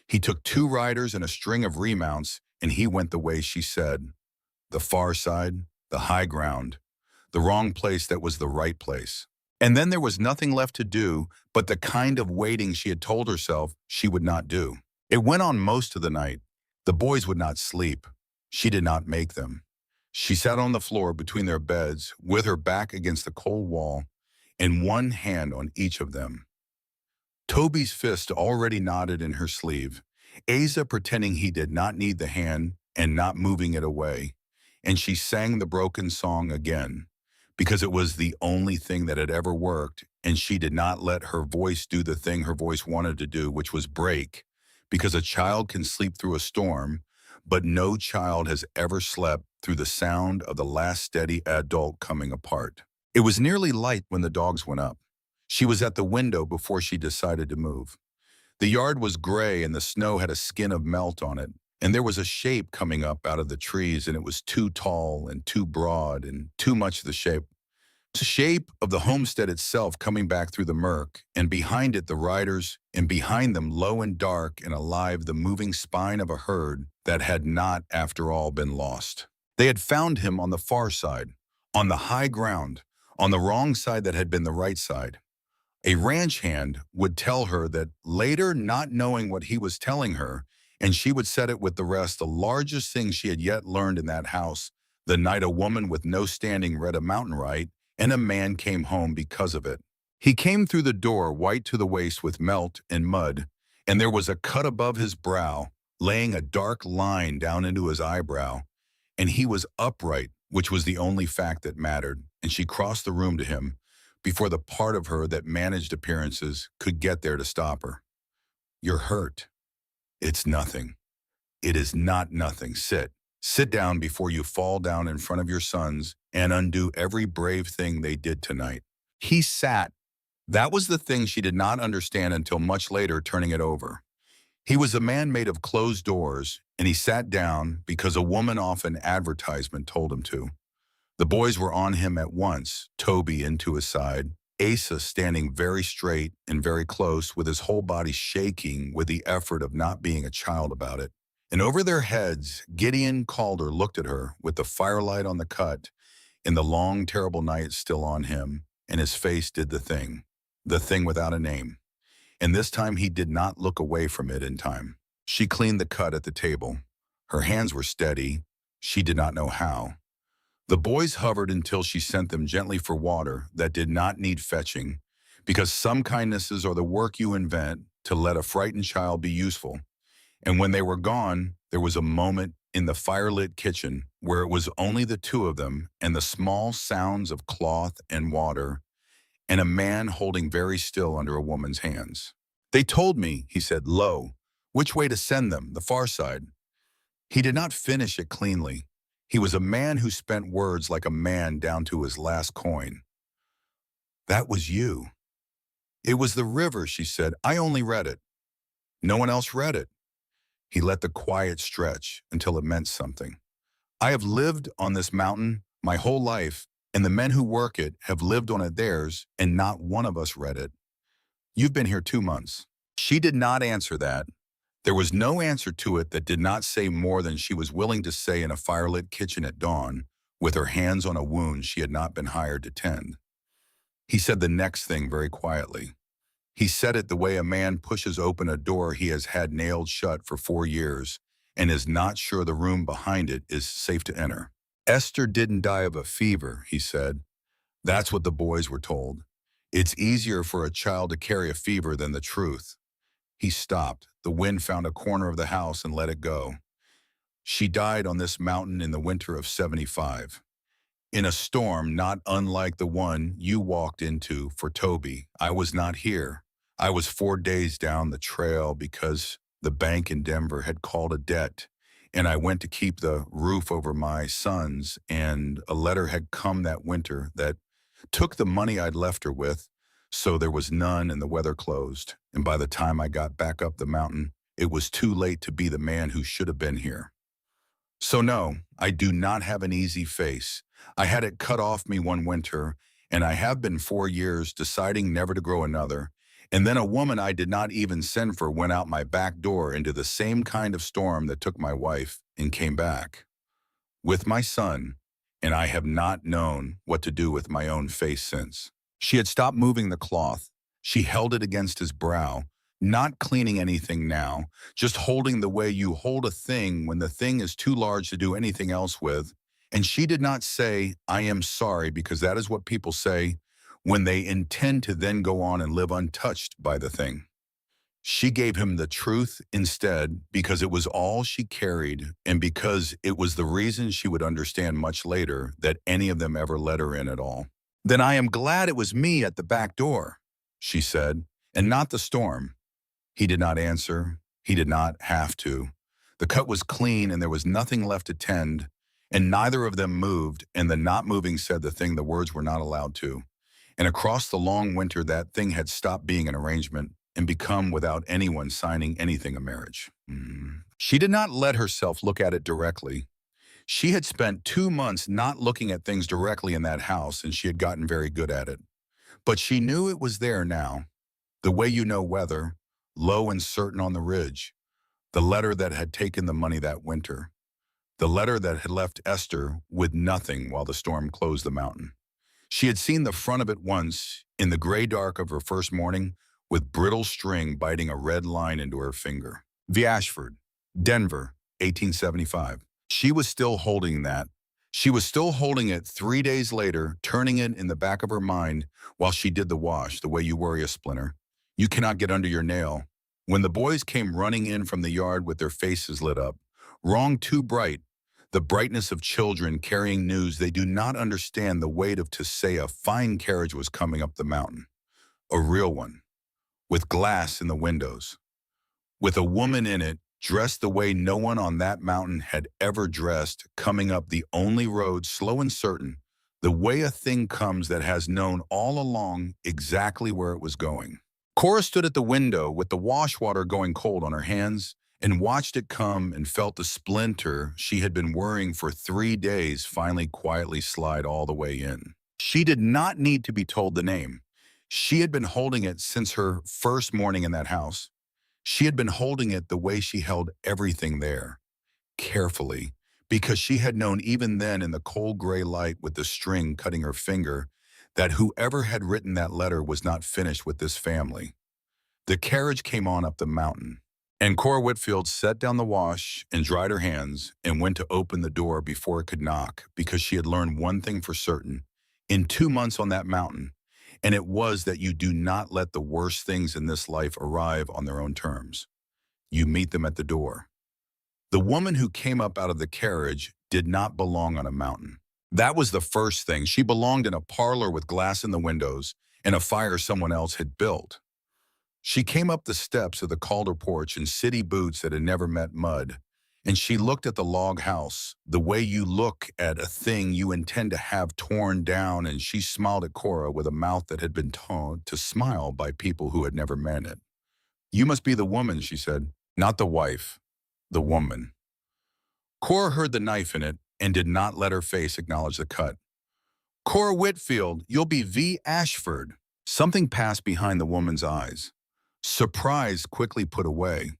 He took 2 riders and a string of remounts, and he went the way she said. The far side, the high ground, the wrong place that was the right place. And then there was nothing left to do but the kind of waiting she had told herself she would not do. It went on most of the night. The boys would not sleep. She did not make them. She sat on the floor between their beds with her back against the cold wall and one hand on each of them. Toby's fist already knotted in her sleeve, Asa pretending he did not need the hand and not moving it away, and she sang the broken song again, because it was the only thing that had ever worked, and she did not let her voice do the thing her voice wanted to do, which was break, because a child can sleep through a storm, but no child has ever slept through the sound of the last steady adult coming apart. It was nearly light when the dogs went up. She was at the window before she decided to move. The yard was gray and the snow had a skin of melt on it, and there was a shape coming up out of the trees, and it was too tall and too broad and too much the shape. The shape of the homestead itself coming back through the murk, and behind it the riders, and behind them low and dark and alive the moving spine of a herd that had not, after all, been lost. They had found him on the far side, on the high ground, on the wrong side that had been the right side. A ranch hand would tell her that later, not knowing what he was telling her, and she would set it with the rest, the largest thing she had yet learned in that house, the night a woman with no standing read a mountain right, and a man came home because of it. He came through the door white to the waist with melt and mud, and there was a cut above his brow, laying a dark line down into his eyebrow, and he was upright, which was the only fact that mattered, and she crossed the room to him, before the part of her that managed appearances could get there to stop her. You're hurt. It's nothing. It is not nothing. Sit. Sit down before you fall down in front of your sons and undo every brave thing they did tonight. He sat. That was the thing she did not understand until much later, turning it over. He was a man made of closed doors, and he sat down because a woman off an advertisement told him to. The boys were on him at once, Toby into his side, Asa standing very straight and very close with his whole body shaking with the effort of not being a child about it. And over their heads, Gideon Calder looked at her with the firelight on the cut and the long, terrible night still on him, and his face did the thing without a name. And this time he did not look away from it in time. She cleaned the cut at the table. Her hands were steady. She did not know how. The boys hovered until she sent them gently for water that did not need fetching, because some kindnesses are the work you invent to let a frightened child be useful. And when they were gone, there was a moment in the firelit kitchen where it was only the 2 of them and the small sounds of cloth and water, and a man holding very still under a woman's hands. They told me, he said low, which way to send them, the far side. He did not finish it cleanly. He was a man who spent words like a man down to his last coin. That was you. It was the river, she said. I only read it. No one else read it. He let the quiet stretch until it meant something. I have lived on this mountain my whole life, And the men who work it have lived on it theirs, and not one of us read it. You've been here 2 months. She did not answer that. There was no answer to it that did not say more than she was willing to say in a firelit kitchen at dawn, with her hands on a wound she had not been hired to tend. He said the next thing very quietly. He said it the way a man pushes open a door he has had nailed shut for 4 years and is not sure the room behind it is safe to enter. Esther didn't die of a fever, he said. That's what the boys were told. It's easier for a child to carry a fever than the truth. He stopped. The wind found a corner of the house and let it go. She died on this mountain in the winter of '75. In a storm not unlike the one you walked into for Toby. I was not here. I was 4 days down the trail because the bank in Denver had called a debt, and I went to keep the roof over my sons, and a letter had come that winter that took the money I'd left her with, so there was none and the weather closed. And by the time I got back up the mountain, it was too late to be the man who should have been here. So no, I do not have an easy face. I had it cut off me one winter, and I have been 4 years deciding never to grow another. And then a woman I did not even send for went out my back door into the same kind of storm that took my wife and came back with my son, and I have not known what to do with my own face since. She had stopped moving the cloth. She held it against his brow, not cleaning anything now, just holding the way you hold a thing when the thing is too large to do anything else with. And she did not say, I am sorry, because that is what people say when they intend to then go on and live untouched by the thing. She gave him the truth instead because it was all she carried and because it was the reason she would understand much later that any of them ever let her in at all. Then I am glad it was me at the back door, she said, and not the storm. He did not answer. He did not have to. The cut was clean and there was nothing left to tend, and neither of them moved, and the not moving said the thing the words were not allowed to. And across the long winter that thing had stopped being an arrangement and become, without anyone signing anything, a marriage. She did not let herself look at it directly. She had spent 2 months not looking at things directly in that house, and she had gotten very good at it. But she knew it was there now, the way you know weather, low and certain on the ridge, the letter that had taken the money that winter, the letter that had left Esther with nothing while the storm closed the mountain. She had seen the front of it once, in the gray dark of her first morning, with brittle string biting a red line into her finger. The Ashford, Denver, 1875. She was still holding that. She was still holding it 3 days later, turning it in the back of her mind while she did the wash, the way you worry a splinter. You cannot get under your nail. When the boys came running in from the yard with their faces lit up, wrong too bright, the brightness of children carrying news they do not understand the weight of to say a fine carriage was coming up the mountain. A real one, with glass in the windows, with a woman in it dressed the way no one on that mountain had ever dressed, coming up the only road, slow and certain, the way a thing comes that has known all along exactly where it was going. Cora stood at the window with the wash water going cold on her hands and watched it come and felt the splinter she had been worrying for 3 days finally quietly slide all the way in. She did not need to be told the name. She had been holding it since her first morning in that house. She had been holding it the way she held everything there, carefully, because she had known even then in the cold gray light with the string cutting her finger that whoever had written that letter was not finished with this family. The carriage came on up the mountain, and Cora Whitfield set down the wash and dried her hands and went to open the door before it could knock, because she had learned one thing for certain in 2 months on that mountain, and it was that you do not let the worst things in this life arrive on their own terms. You meet them at the door. The woman who came up out of the carriage did not belong on a mountain. That was the first thing. She belonged in a parlor with glass in the windows and a fire someone else had built. She came up the steps of the Calder porch in city boots that had never met mud, and she looked at the log house, the way you look at a thing you intend to have torn down, and she smiled at Cora with a mouth that had been taught to smile by people who had never met it. You must be the woman, she said, not the wife, the woman. Cora heard the knife in it and did not let her face acknowledge the cut. Cora Whitfield, you'll be V. Ashford. Something passed behind the woman's eyes. Surprise quickly put away.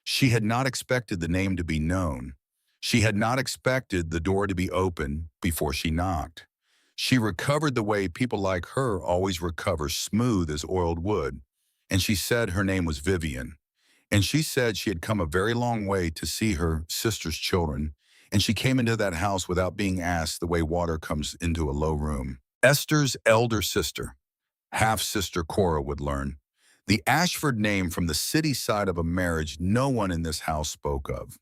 She had not expected the name to be known. She had not expected the door to be open before she knocked. She recovered the way people like her always recover, smooth as oiled wood. And she said her name was Vivian. And she said she had come a very long way to see her sister's children. And she came into that house without being asked, the way water comes into a low room. Esther's elder sister, half-sister Cora, would learn. The Ashford name from the city side of a marriage no one in this house spoke of.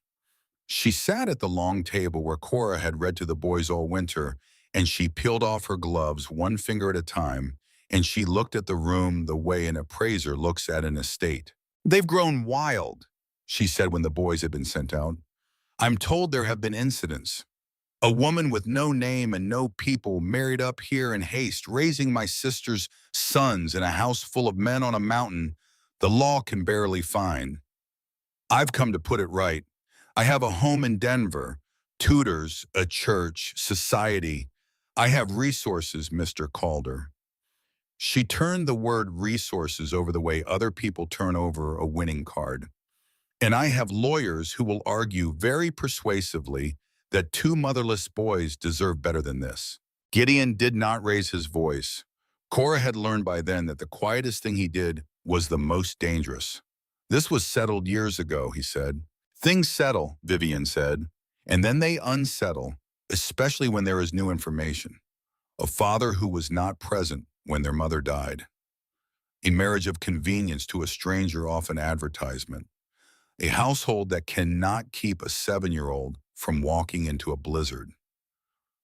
She sat at the long table where Cora had read to the boys all winter, and she peeled off her gloves one finger at a time, and she looked at the room the way an appraiser looks at an estate. "They've grown wild," she said when the boys had been sent out. "I'm told there have been incidents. A woman with no name and no people married up here in haste, raising my sister's sons in a house full of men on a mountain the law can barely find. I've come to put it right. I have a home in Denver, tutors, a church, society. I have resources, Mr. Calder." She turned the word resources over the way other people turn over a winning card. "And I have lawyers who will argue very persuasively that two motherless boys deserve better than this." Gideon did not raise his voice. Cora had learned by then that the quietest thing he did was the most dangerous. "This was settled years ago," he said. "Things settle," Vivian said, "and then they unsettle, especially when there is new information. A father who was not present when their mother died. A marriage of convenience to a stranger off an advertisement. A household that cannot keep a 7-year-old from walking into a blizzard."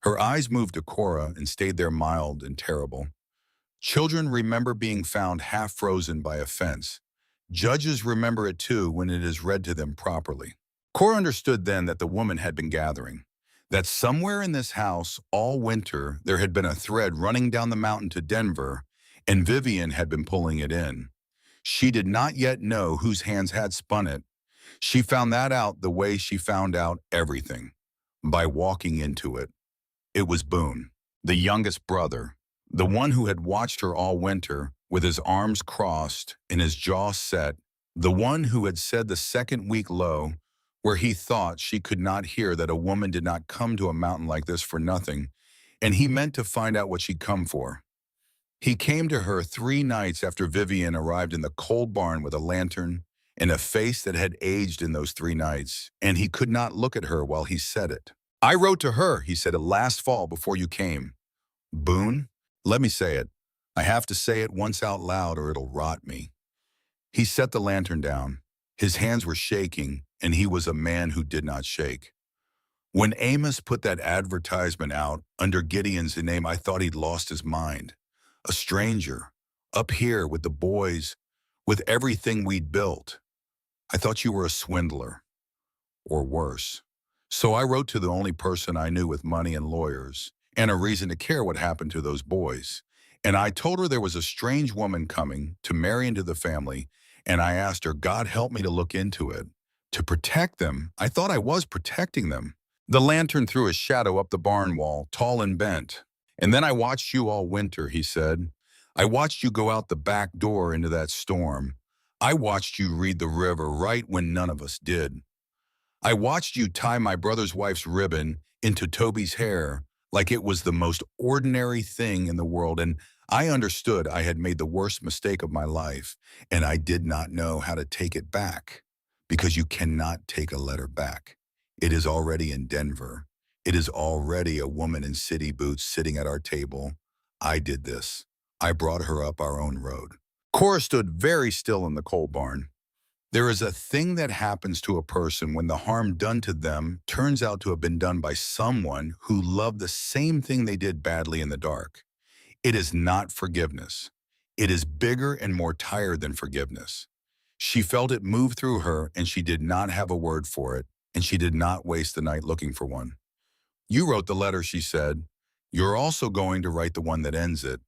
Her eyes moved to Cora and stayed there, mild and terrible. Children remember being found half frozen by a fence. Judges remember it too when it is read to them properly. Cora understood then that the woman had been gathering. That somewhere in this house all winter there had been a thread running down the mountain to Denver, and Vivian had been pulling it in. She did not yet know whose hands had spun it. She found that out the way she found out everything, by walking into it. It was Boone, the youngest brother, the one who had watched her all winter, with his arms crossed and his jaw set, the one who had said the second week low, where he thought she could not hear, that a woman did not come to a mountain like this for nothing, and he meant to find out what she'd come for. He came to her 3 nights after Vivian arrived in the cold barn with a lantern and a face that had aged in those 3 nights, and he could not look at her while he said it. "I wrote to her," he said, "last fall before you came." "Boone, let me say it. I have to say it once out loud or it'll rot me." He set the lantern down. His hands were shaking, and he was a man who did not shake. "When Amos put that advertisement out under Gideon's name, I thought he'd lost his mind. A stranger, up here with the boys, with everything we'd built. I thought you were a swindler, or worse. So I wrote to the only person I knew with money and lawyers, and a reason to care what happened to those boys. And I told her there was a strange woman coming to marry into the family, and I asked her, God help me, to look into it. To protect them. I thought I was protecting them." The lantern threw a shadow up the barn wall, tall and bent. "And then I watched you all winter," he said. "I watched you go out the back door into that storm. I watched you read the river right when none of us did. I watched you tie my brother's wife's ribbon into Toby's hair like it was the most ordinary thing in the world, and I understood I had made the worst mistake of my life, and I did not know how to take it back, because you cannot take a letter back. It is already in Denver. It is already a woman in city boots sitting at our table. I did this. I brought her up our own road." Cora stood very still in the coal barn. There is a thing that happens to a person when the harm done to them turns out to have been done by someone who loved the same thing they did badly in the dark. It is not forgiveness. It is bigger and more tired than forgiveness. She felt it move through her, and she did not have a word for it, and she did not waste the night looking for one. "You wrote the letter," she said. "You're also going to write the one that ends it."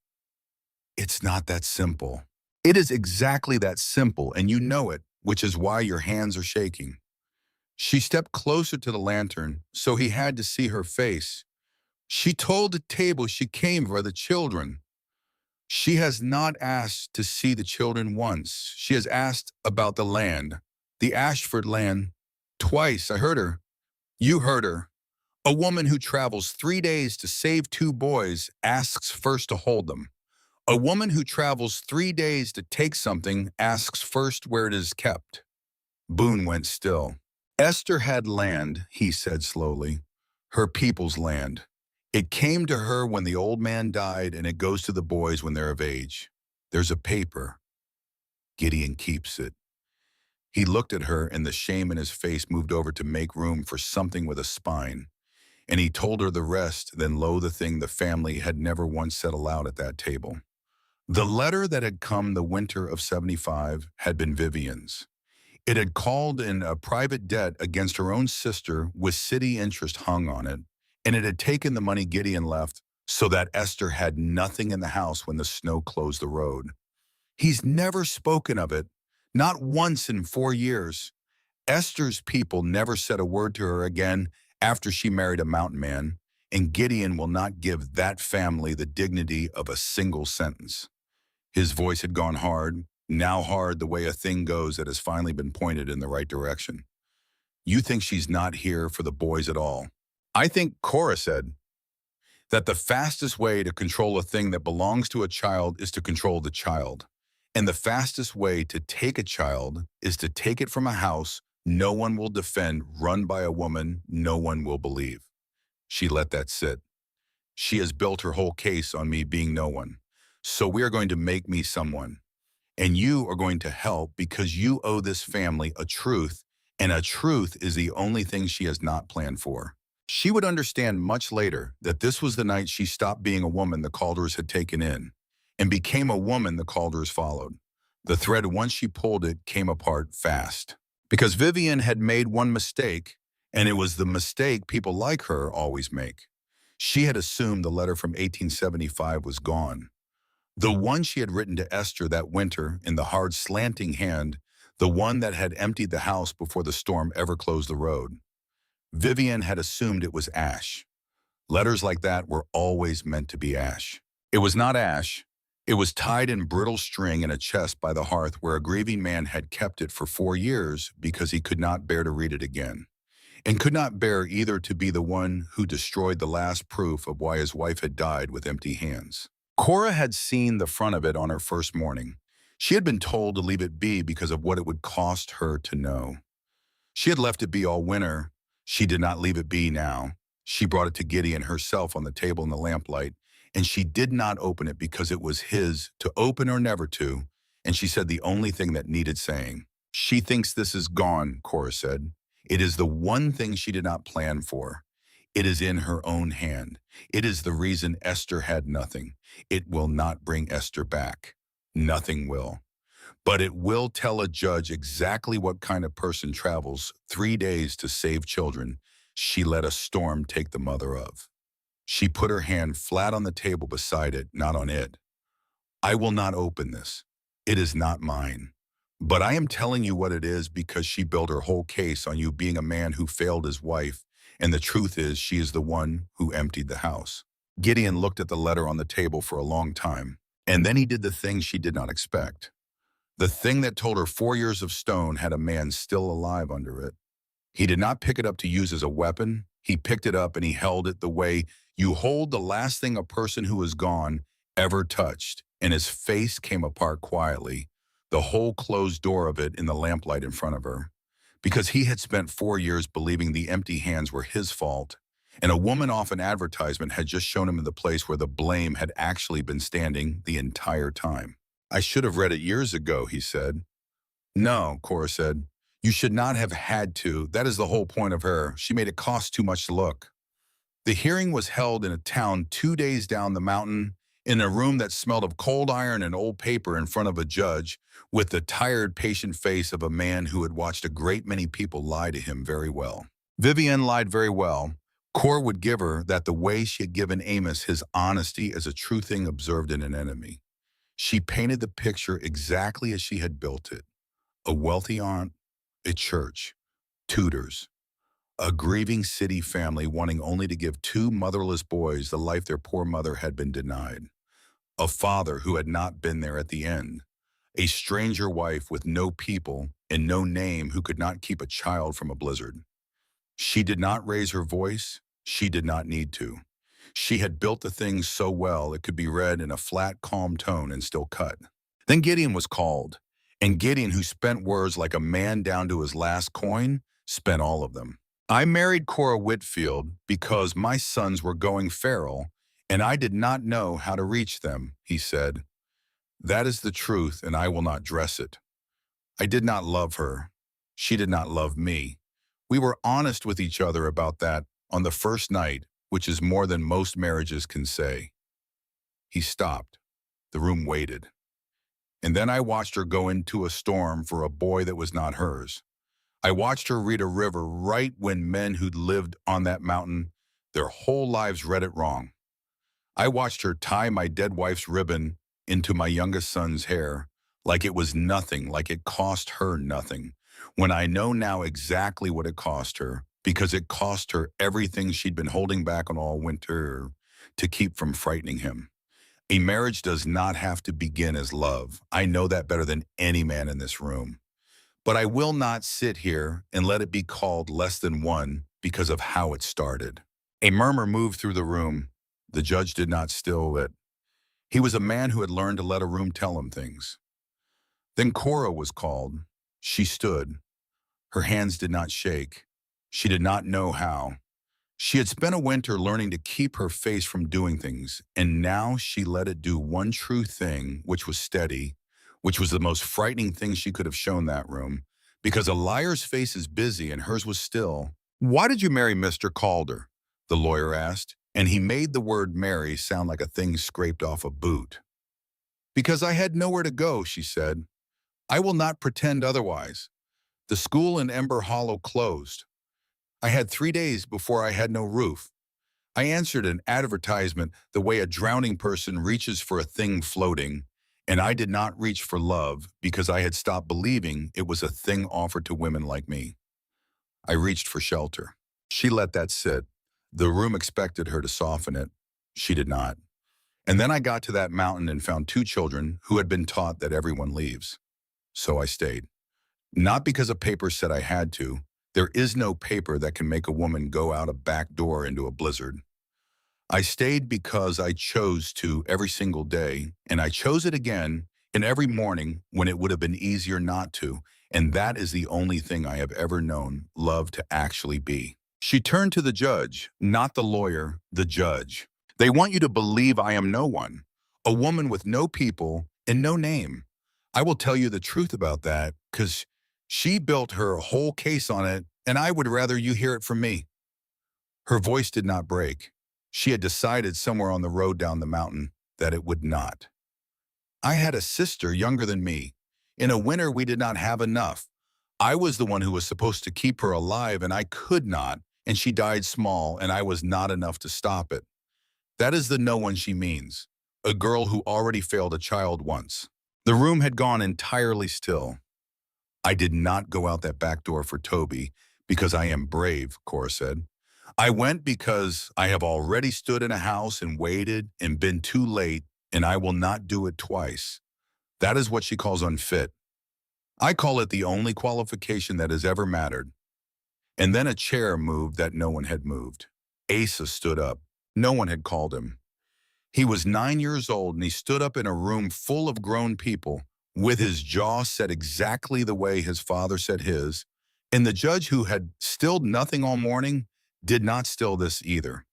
"It's not that simple." "It is exactly that simple, and you know it, which is why your hands are shaking." She stepped closer to the lantern, so he had to see her face. She told the table she came for the children. She has not asked to see the children once. She has asked about the land, the Ashford land, twice. I heard her. You heard her. A woman who travels 3 days to save two boys asks first to hold them. A woman who travels 3 days to take something asks first where it is kept. Boone went still. Esther had land, he said slowly, her people's land. It came to her when the old man died, and it goes to the boys when they're of age. There's a paper. Gideon keeps it. He looked at her, and the shame in his face moved over to make room for something with a spine. And he told her the rest, then lo, the thing the family had never once said aloud at that table. The letter that had come the winter of 75 had been Vivian's. It had called in a private debt against her own sister with city interest hung on it, and it had taken the money Gideon left so that Esther had nothing in the house when the snow closed the road. He's never spoken of it, not once in 4 years. Esther's people never said a word to her again after she married a mountain man, and Gideon will not give that family the dignity of a single sentence. His voice had gone hard, now hard the way a thing goes that has finally been pointed in the right direction. You think she's not here for the boys at all? I think, Cora said, that the fastest way to control a thing that belongs to a child is to control the child. And the fastest way to take a child is to take it from a house no one will defend, run by a woman no one will believe. She let that sit. She has built her whole case on me being no one. So we are going to make me someone. And you are going to help because you owe this family a truth, and a truth is the only thing she has not planned for. She would understand much later that this was the night she stopped being a woman the Calders had taken in and became a woman the Calders followed. The thread, once she pulled it, came apart fast. Because Vivian had made one mistake, and it was the mistake people like her always make. She had assumed the letter from 1875 was gone. The one she had written to Esther that winter in the hard slanting hand, the one that had emptied the house before the storm ever closed the road. Vivian had assumed it was ash. Letters like that were always meant to be ash. It was not ash. It was tied in brittle string in a chest by the hearth where a grieving man had kept it for 4 years because he could not bear to read it again, and could not bear either to be the one who destroyed the last proof of why his wife had died with empty hands. Cora had seen the front of it on her first morning. She had been told to leave it be because of what it would cost her to know. She had left it be all winter. She did not leave it be now. She brought it to Gideon herself on the table in the lamplight, and she did not open it because it was his to open or never to, and she said the only thing that needed saying. She thinks this is gone, Cora said. It is the one thing she did not plan for. It is in her own hand. It is the reason Esther had nothing. It will not bring Esther back. Nothing will. But it will tell a judge exactly what kind of person travels 3 days to save children she let a storm take the mother of. She put her hand flat on the table beside it, not on it. I will not open this. It is not mine. But I am telling you what it is because she built her whole case on you being a man who failed his wife, and the truth is she is the one who emptied the house. Gideon looked at the letter on the table for a long time, and then he did the thing she did not expect. The thing that told her 4 years of stone had a man still alive under it. He did not pick it up to use as a weapon. He picked it up and he held it the way you hold the last thing a person who is gone ever touched, and his face came apart quietly, the whole closed door of it in the lamplight in front of her, because he had spent 4 years believing the empty hands were his fault, and a woman off an advertisement had just shown him the place where the blame had actually been standing the entire time. I should have read it years ago, he said. No, Cora said. You should not have had to. That is the whole point of her. She made it cost too much to look. The hearing was held in a town 2 days down the mountain, in a room that smelled of cold iron and old paper in front of a judge, with the tired, patient face of a man who had watched a great many people lie to him very well. Vivian lied very well. Cora would give her that the way she had given Amos his honesty as a true thing observed in an enemy. She painted the picture exactly as she had built it. A wealthy aunt, a church, tutors, A grieving city family wanting only to give two motherless boys the life their poor mother had been denied. A father who had not been there at the end. A stranger wife with no people and no name who could not keep a child from a blizzard. She did not raise her voice. She did not need to. She had built the thing so well it could be read in a flat, calm tone and still cut. Then Gideon was called, and Gideon, who spent words like a man down to his last coin, spent all of them. I married Cora Whitfield because my sons were going feral, and I did not know how to reach them, he said. That is the truth, and I will not dress it. I did not love her. She did not love me. We were honest with each other about that on the first night, which is more than most marriages can say. He stopped. The room waited. And then I watched her go into a storm for a boy that was not hers. I watched her read a river right when men who'd lived on that mountain their whole lives read it wrong. I watched her tie my dead wife's ribbon into my youngest son's hair like it was nothing, like it cost her nothing, when I know now exactly what it cost her, because it cost her everything she'd been holding back on all winter to keep from frightening him. A marriage does not have to begin as love. I know that better than any man in this room. But I will not sit here and let it be called less than one because of how it started. A murmur moved through the room. The judge did not still it. He was a man who had learned to let a room tell him things. Then Cora was called. She stood. Her hands did not shake. She did not know how. She had spent a winter learning to keep her face from doing things, and now she let it do one true thing, which was steady, which was the most frightening thing she could have shown that room, because a liar's face is busy and hers was still. Why did you marry Mr. Calder? The lawyer asked, and he made the word marry sound like a thing scraped off a boot. Because I had nowhere to go, she said. I will not pretend otherwise. The school in Ember Hollow closed. I had 3 days before I had no roof. I answered an advertisement the way a drowning person reaches for a thing floating, and I did not reach for love because I had stopped believing it was a thing offered to women like me. I reached for shelter. She let that sit. The room expected her to soften it. She did not. And then I got to that mountain and found 2 children who had been taught that everyone leaves. So I stayed. Not because a paper said I had to. There is no paper that can make a woman go out a back door into a blizzard. I stayed because I chose to every single day, and I chose it again in every morning when it would have been easier not to, and that is the only thing I have ever known love to actually be. She turned to the judge, not the lawyer, the judge. They want you to believe I am no one, a woman with no people and no name. I will tell you the truth about that, because she built her whole case on it, and I would rather you hear it from me. Her voice did not break. She had decided somewhere on the road down the mountain that it would not. I had a sister younger than me. In a winter, we did not have enough. I was the one who was supposed to keep her alive, and I could not, and she died small, and I was not enough to stop it. That is the no one she means, a girl who already failed a child once. The room had gone entirely still. I did not go out that back door for Toby because I am brave, Cora said. I went because I have already stood in a house and waited and been too late, and I will not do it twice. That is what she calls unfit. I call it the only qualification that has ever mattered. And then a chair moved that no one had moved. Asa stood up. No one had called him. He was 9 years old, and he stood up in a room full of grown people, with his jaw set exactly the way his father set his, and the judge, who had stilled nothing all morning, did not still this either.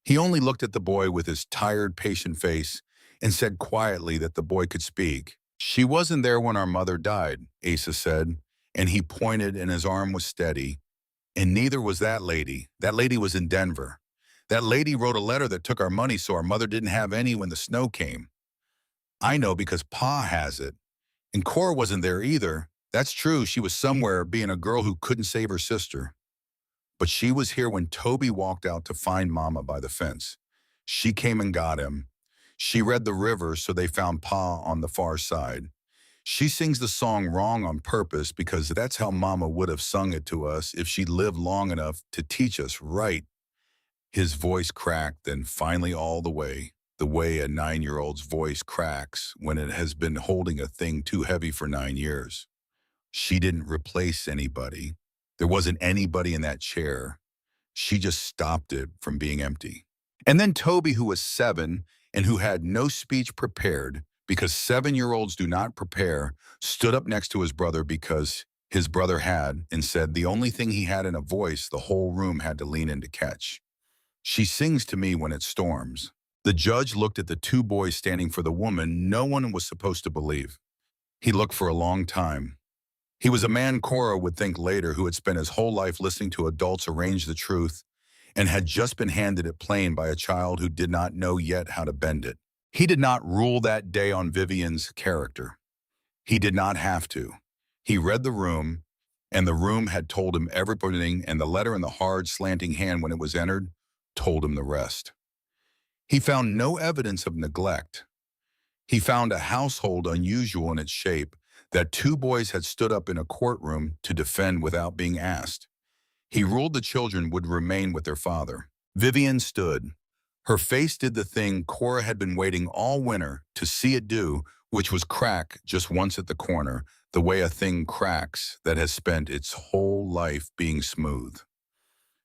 He only looked at the boy with his tired, patient face and said quietly that the boy could speak. She wasn't there when our mother died, Asa said, and he pointed and his arm was steady. And neither was that lady. That lady was in Denver. That lady wrote a letter that took our money so our mother didn't have any when the snow came. I know because Pa has it. And Cora wasn't there either. That's true, she was somewhere being a girl who couldn't save her sister. But she was here when Toby walked out to find Mama by the fence. She came and got him. She read the river, so they found Pa on the far side. She sings the song wrong on purpose because that's how Mama would have sung it to us if she lived long enough to teach us right. His voice cracked, then finally all the way a 9-year-old's voice cracks when it has been holding a thing too heavy for 9 years. She didn't replace anybody. There wasn't anybody in that chair. She just stopped it from being empty. And then Toby, who was 7 and who had no speech prepared, because 7-year-olds do not prepare, stood up next to his brother because his brother had and said the only thing he had in a voice the whole room had to lean in to catch. She sings to me when it storms. The judge looked at the 2 boys standing for the woman no one was supposed to believe. He looked for a long time. He was a man Cora would think later who had spent his whole life listening to adults arrange the truth and had just been handed it plain by a child who did not know yet how to bend it. He did not rule that day on Vivian's character. He did not have to. He read the room, and the room had told him everything, and the letter in the hard, slanting hand when it was entered told him the rest. He found no evidence of neglect. He found a household unusual in its shape, that 2 boys had stood up in a courtroom to defend without being asked. He ruled the children would remain with their father. Vivian stood. Her face did the thing Cora had been waiting all winter to see it do, which was crack just once at the corner, the way a thing cracks that has spent its whole life being smooth.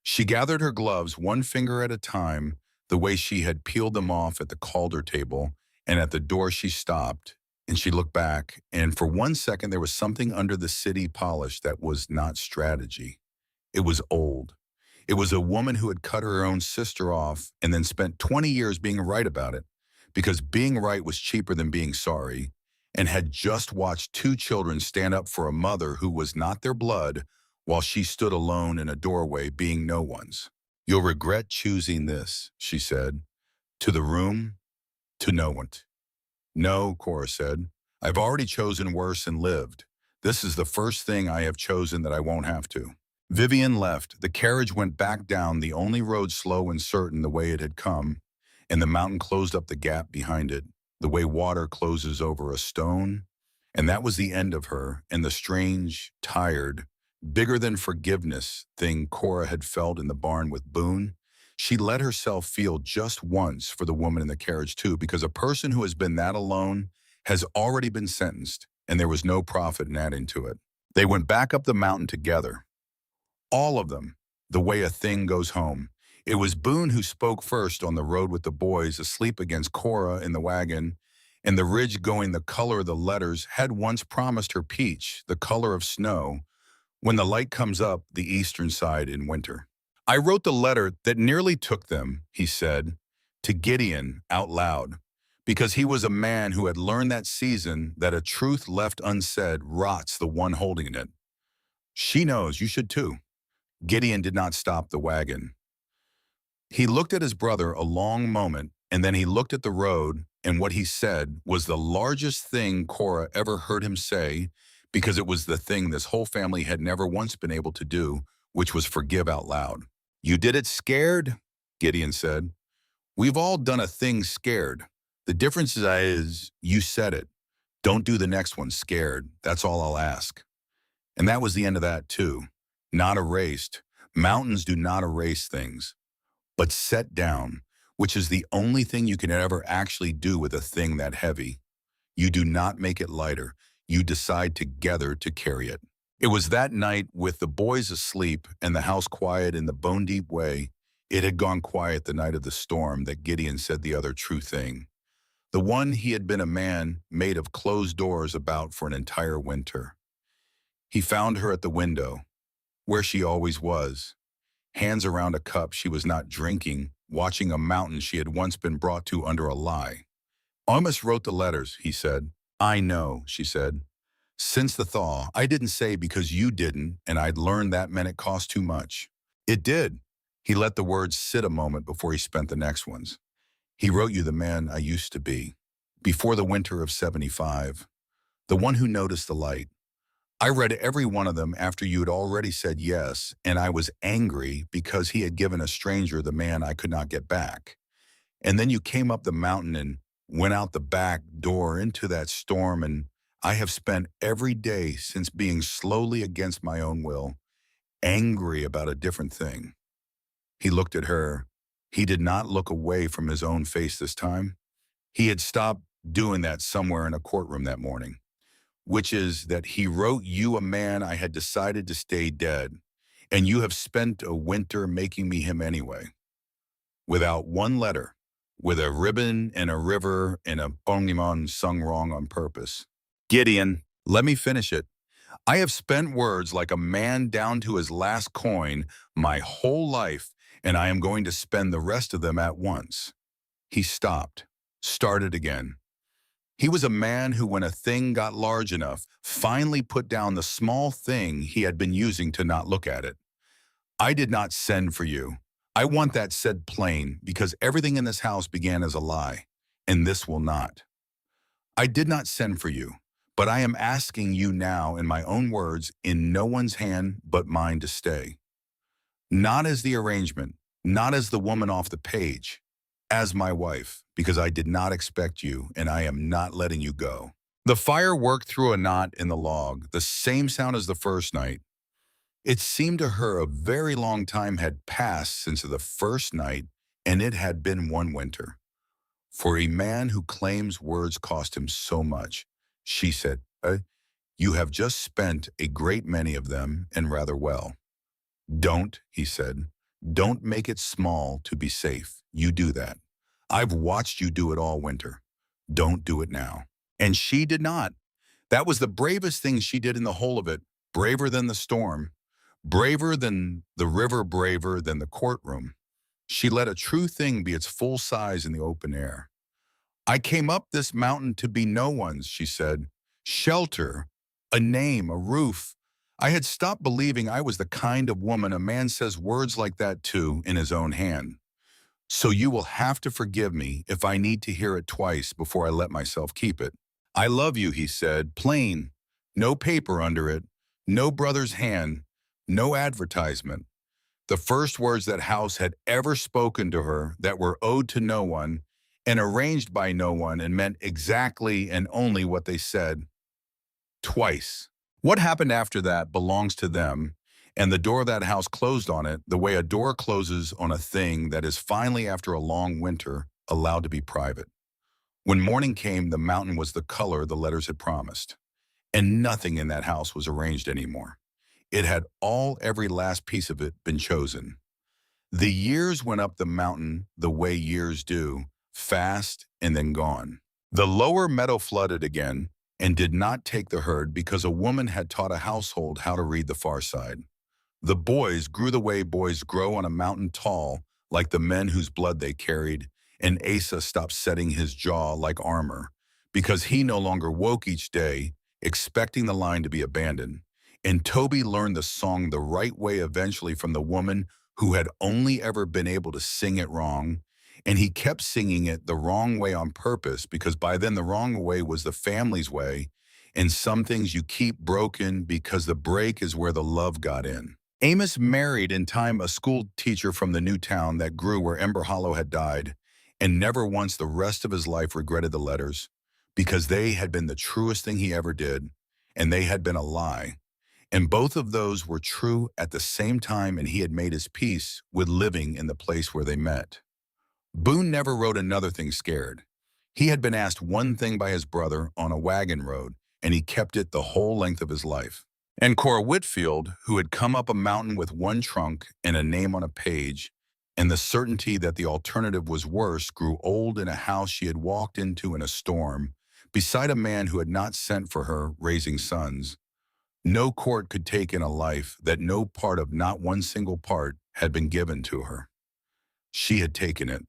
She gathered her gloves 1 finger at a time, the way she had peeled them off at the Calder table, and at the door she stopped, and she looked back, and for 1 second there was something under the city polish that was not strategy. It was old. It was a woman who had cut her own sister off and then spent 20 years being right about it, because being right was cheaper than being sorry, and had just watched 2 children stand up for a mother who was not their blood while she stood alone in a doorway being no one's. "You'll regret choosing this," she said. To the room, to no one. "No," Cora said. "I've already chosen worse and lived. This is the first thing I have chosen that I won't have to." Vivian left. The carriage went back down the only road slow and certain the way it had come, and the mountain closed up the gap behind it, the way water closes over a stone. And that was the end of her and the strange, tired, bigger than forgiveness thing Cora had felt in the barn with Boone. She let herself feel just once for the woman in the carriage too, because a person who has been that alone has already been sentenced, and there was no profit in adding to it. They went back up the mountain together. All of them, the way a thing goes home. It was Boone who spoke first on the road with the boys asleep against Cora in the wagon, and the ridge going the color of the letters had once promised her peach, the color of snow, when the light comes up the eastern side in winter. "I wrote the letter that nearly took them," he said, to Gideon out loud, because he was a man who had learned that season that a truth left unsaid rots the one holding it. "She knows, you should too." Gideon did not stop the wagon. He looked at his brother a long moment, and then he looked at the road, and what he said was the largest thing Cora ever heard him say, because it was the thing this whole family had never once been able to do, which was forgive out loud. "You did it scared?" Gideon said. "We've all done a thing scared. The difference is you said it. Don't do the next one scared. That's all I'll ask." And that was the end of that too. Not erased. Mountains do not erase things, but set down, which is the only thing you can ever actually do with a thing that heavy. You do not make it lighter. You decide together to carry it. It was that night, with the boys asleep and the house quiet in the bone-deep way it had gone quiet the night of the storm, that Gideon said the other true thing. The one he had been a man made of closed doors about for an entire winter. He found her at the window, where she always was, hands around a cup she was not drinking, watching a mountain she had once been brought to under a lie. "I almost wrote the letters," he said. "I know," she said. "Since the thaw, I didn't say because you didn't, and I'd learned that meant it cost too much." "It did." He let the words sit a moment before he spent the next ones. "He wrote you the man I used to be, before the winter of 75, the one who noticed the light. I read every one of them after you had already said yes, and I was angry because he had given a stranger the man I could not get back. And then you came up the mountain and went out the back door into that storm, and I have spent every day since being slowly against my own will, angry about a different thing. He looked at her. He did not look away from his own face this time. He had stopped doing that somewhere in a courtroom that morning, which is that he wrote you a man I had decided to stay dead, and you have spent a winter making me him anyway. Without one letter, with a ribbon and a river and a pongimon sung wrong on purpose. Gideon, let me finish it. I have spent words like a man down to his last coin my whole life, and I am going to spend the rest of them at once. He stopped, started again. He was a man who, when a thing got large enough, finally put down the small thing he had been using to not look at it. I did not send for you. I want that said plain, because everything in this house began as a lie, and this will not. I did not send for you, but I am asking you now in my own words, in no one's hand but mine to stay. Not as the arrangement, not as the woman off the page, as my wife, because I did not expect you, and I am not letting you go. The fire worked through a knot in the log, the same sound as the first night. It seemed to her a very long time had passed since the first night, and it had been one winter. For a man who claims words cost him so much, she said, you have just spent a great many of them, and rather well. Don't, he said, don't make it small to be safe. You do that. I've watched you do it all winter. Don't do it now. And she did not. That was the bravest thing she did in the whole of it, braver than the storm, braver than the river, braver than the courtroom. She let a true thing be its full size in the open air. I came up this mountain to be no one's, she said. Shelter, a name, a roof. I had stopped believing I was the kind of woman a man says words like that to in his own hand. So you will have to forgive me if I need to hear it twice before I let myself keep it. I love you, he said, plain, no paper under it, no brother's hand, no advertisement. The first words that house had ever spoken to her that were owed to no one and arranged by no one and meant exactly and only what they said. Twice. What happened after that belongs to them, and the door of that house closed on it the way a door closes on a thing that is finally, after a long winter, allowed to be private. When morning came, the mountain was the color the letters had promised, and nothing in that house was arranged anymore. It had every last piece of it been chosen. The years went up the mountain the way years do, fast and then gone. The lower meadow flooded again and did not take the herd because a woman had taught a household how to read the far side. The boys grew the way boys grow on a mountain tall, like the men whose blood they carried, and Asa stopped setting his jaw like armor because he no longer woke each day expecting the line to be abandoned. And Toby learned the song the right way eventually from the woman who had only ever been able to sing it wrong, and he kept singing it the wrong way on purpose because by then the wrong way was the family's way, and some things you keep broken because the break is where the love got in. Amos married in time a school teacher from the new town that grew where Ember Hollow had died, and never once the rest of his life regretted the letters, because they had been the truest thing he ever did, and they had been a lie. And both of those were true at the same time, and he had made his peace with living in the place where they met. Boone never wrote another thing scared. He had been asked one thing by his brother on a wagon road, and he kept it the whole length of his life. And Cora Whitfield, who had come up a mountain with one trunk and a name on a page, and the certainty that the alternative was worse, grew old in a house she had walked into in a storm, beside a man who had not sent for her, raising sons. No court could take in a life that no part of not one single part had been given to her. She had taken it,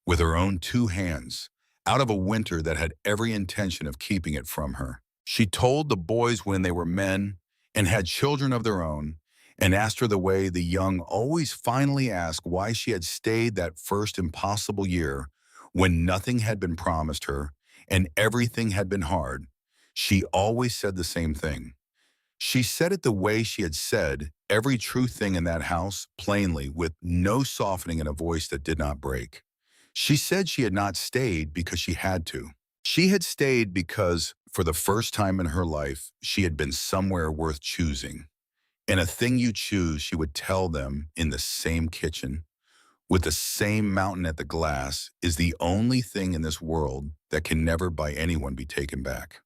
with her own two hands, out of a winter that had every intention of keeping it from her. She told the boys when they were men and had children of their own, and asked her the way the young always finally ask why she had stayed that first impossible year when nothing had been promised her and everything had been hard. She always said the same thing. She said it the way she had said every true thing in that house, plainly, with no softening in a voice that did not break. She said she had not stayed because she had to. She had stayed because, For the first time in her life, she had been somewhere worth choosing. And a thing you choose, she would tell them in the same kitchen, with the same mountain at the glass, is the only thing in this world that can never by anyone be taken back.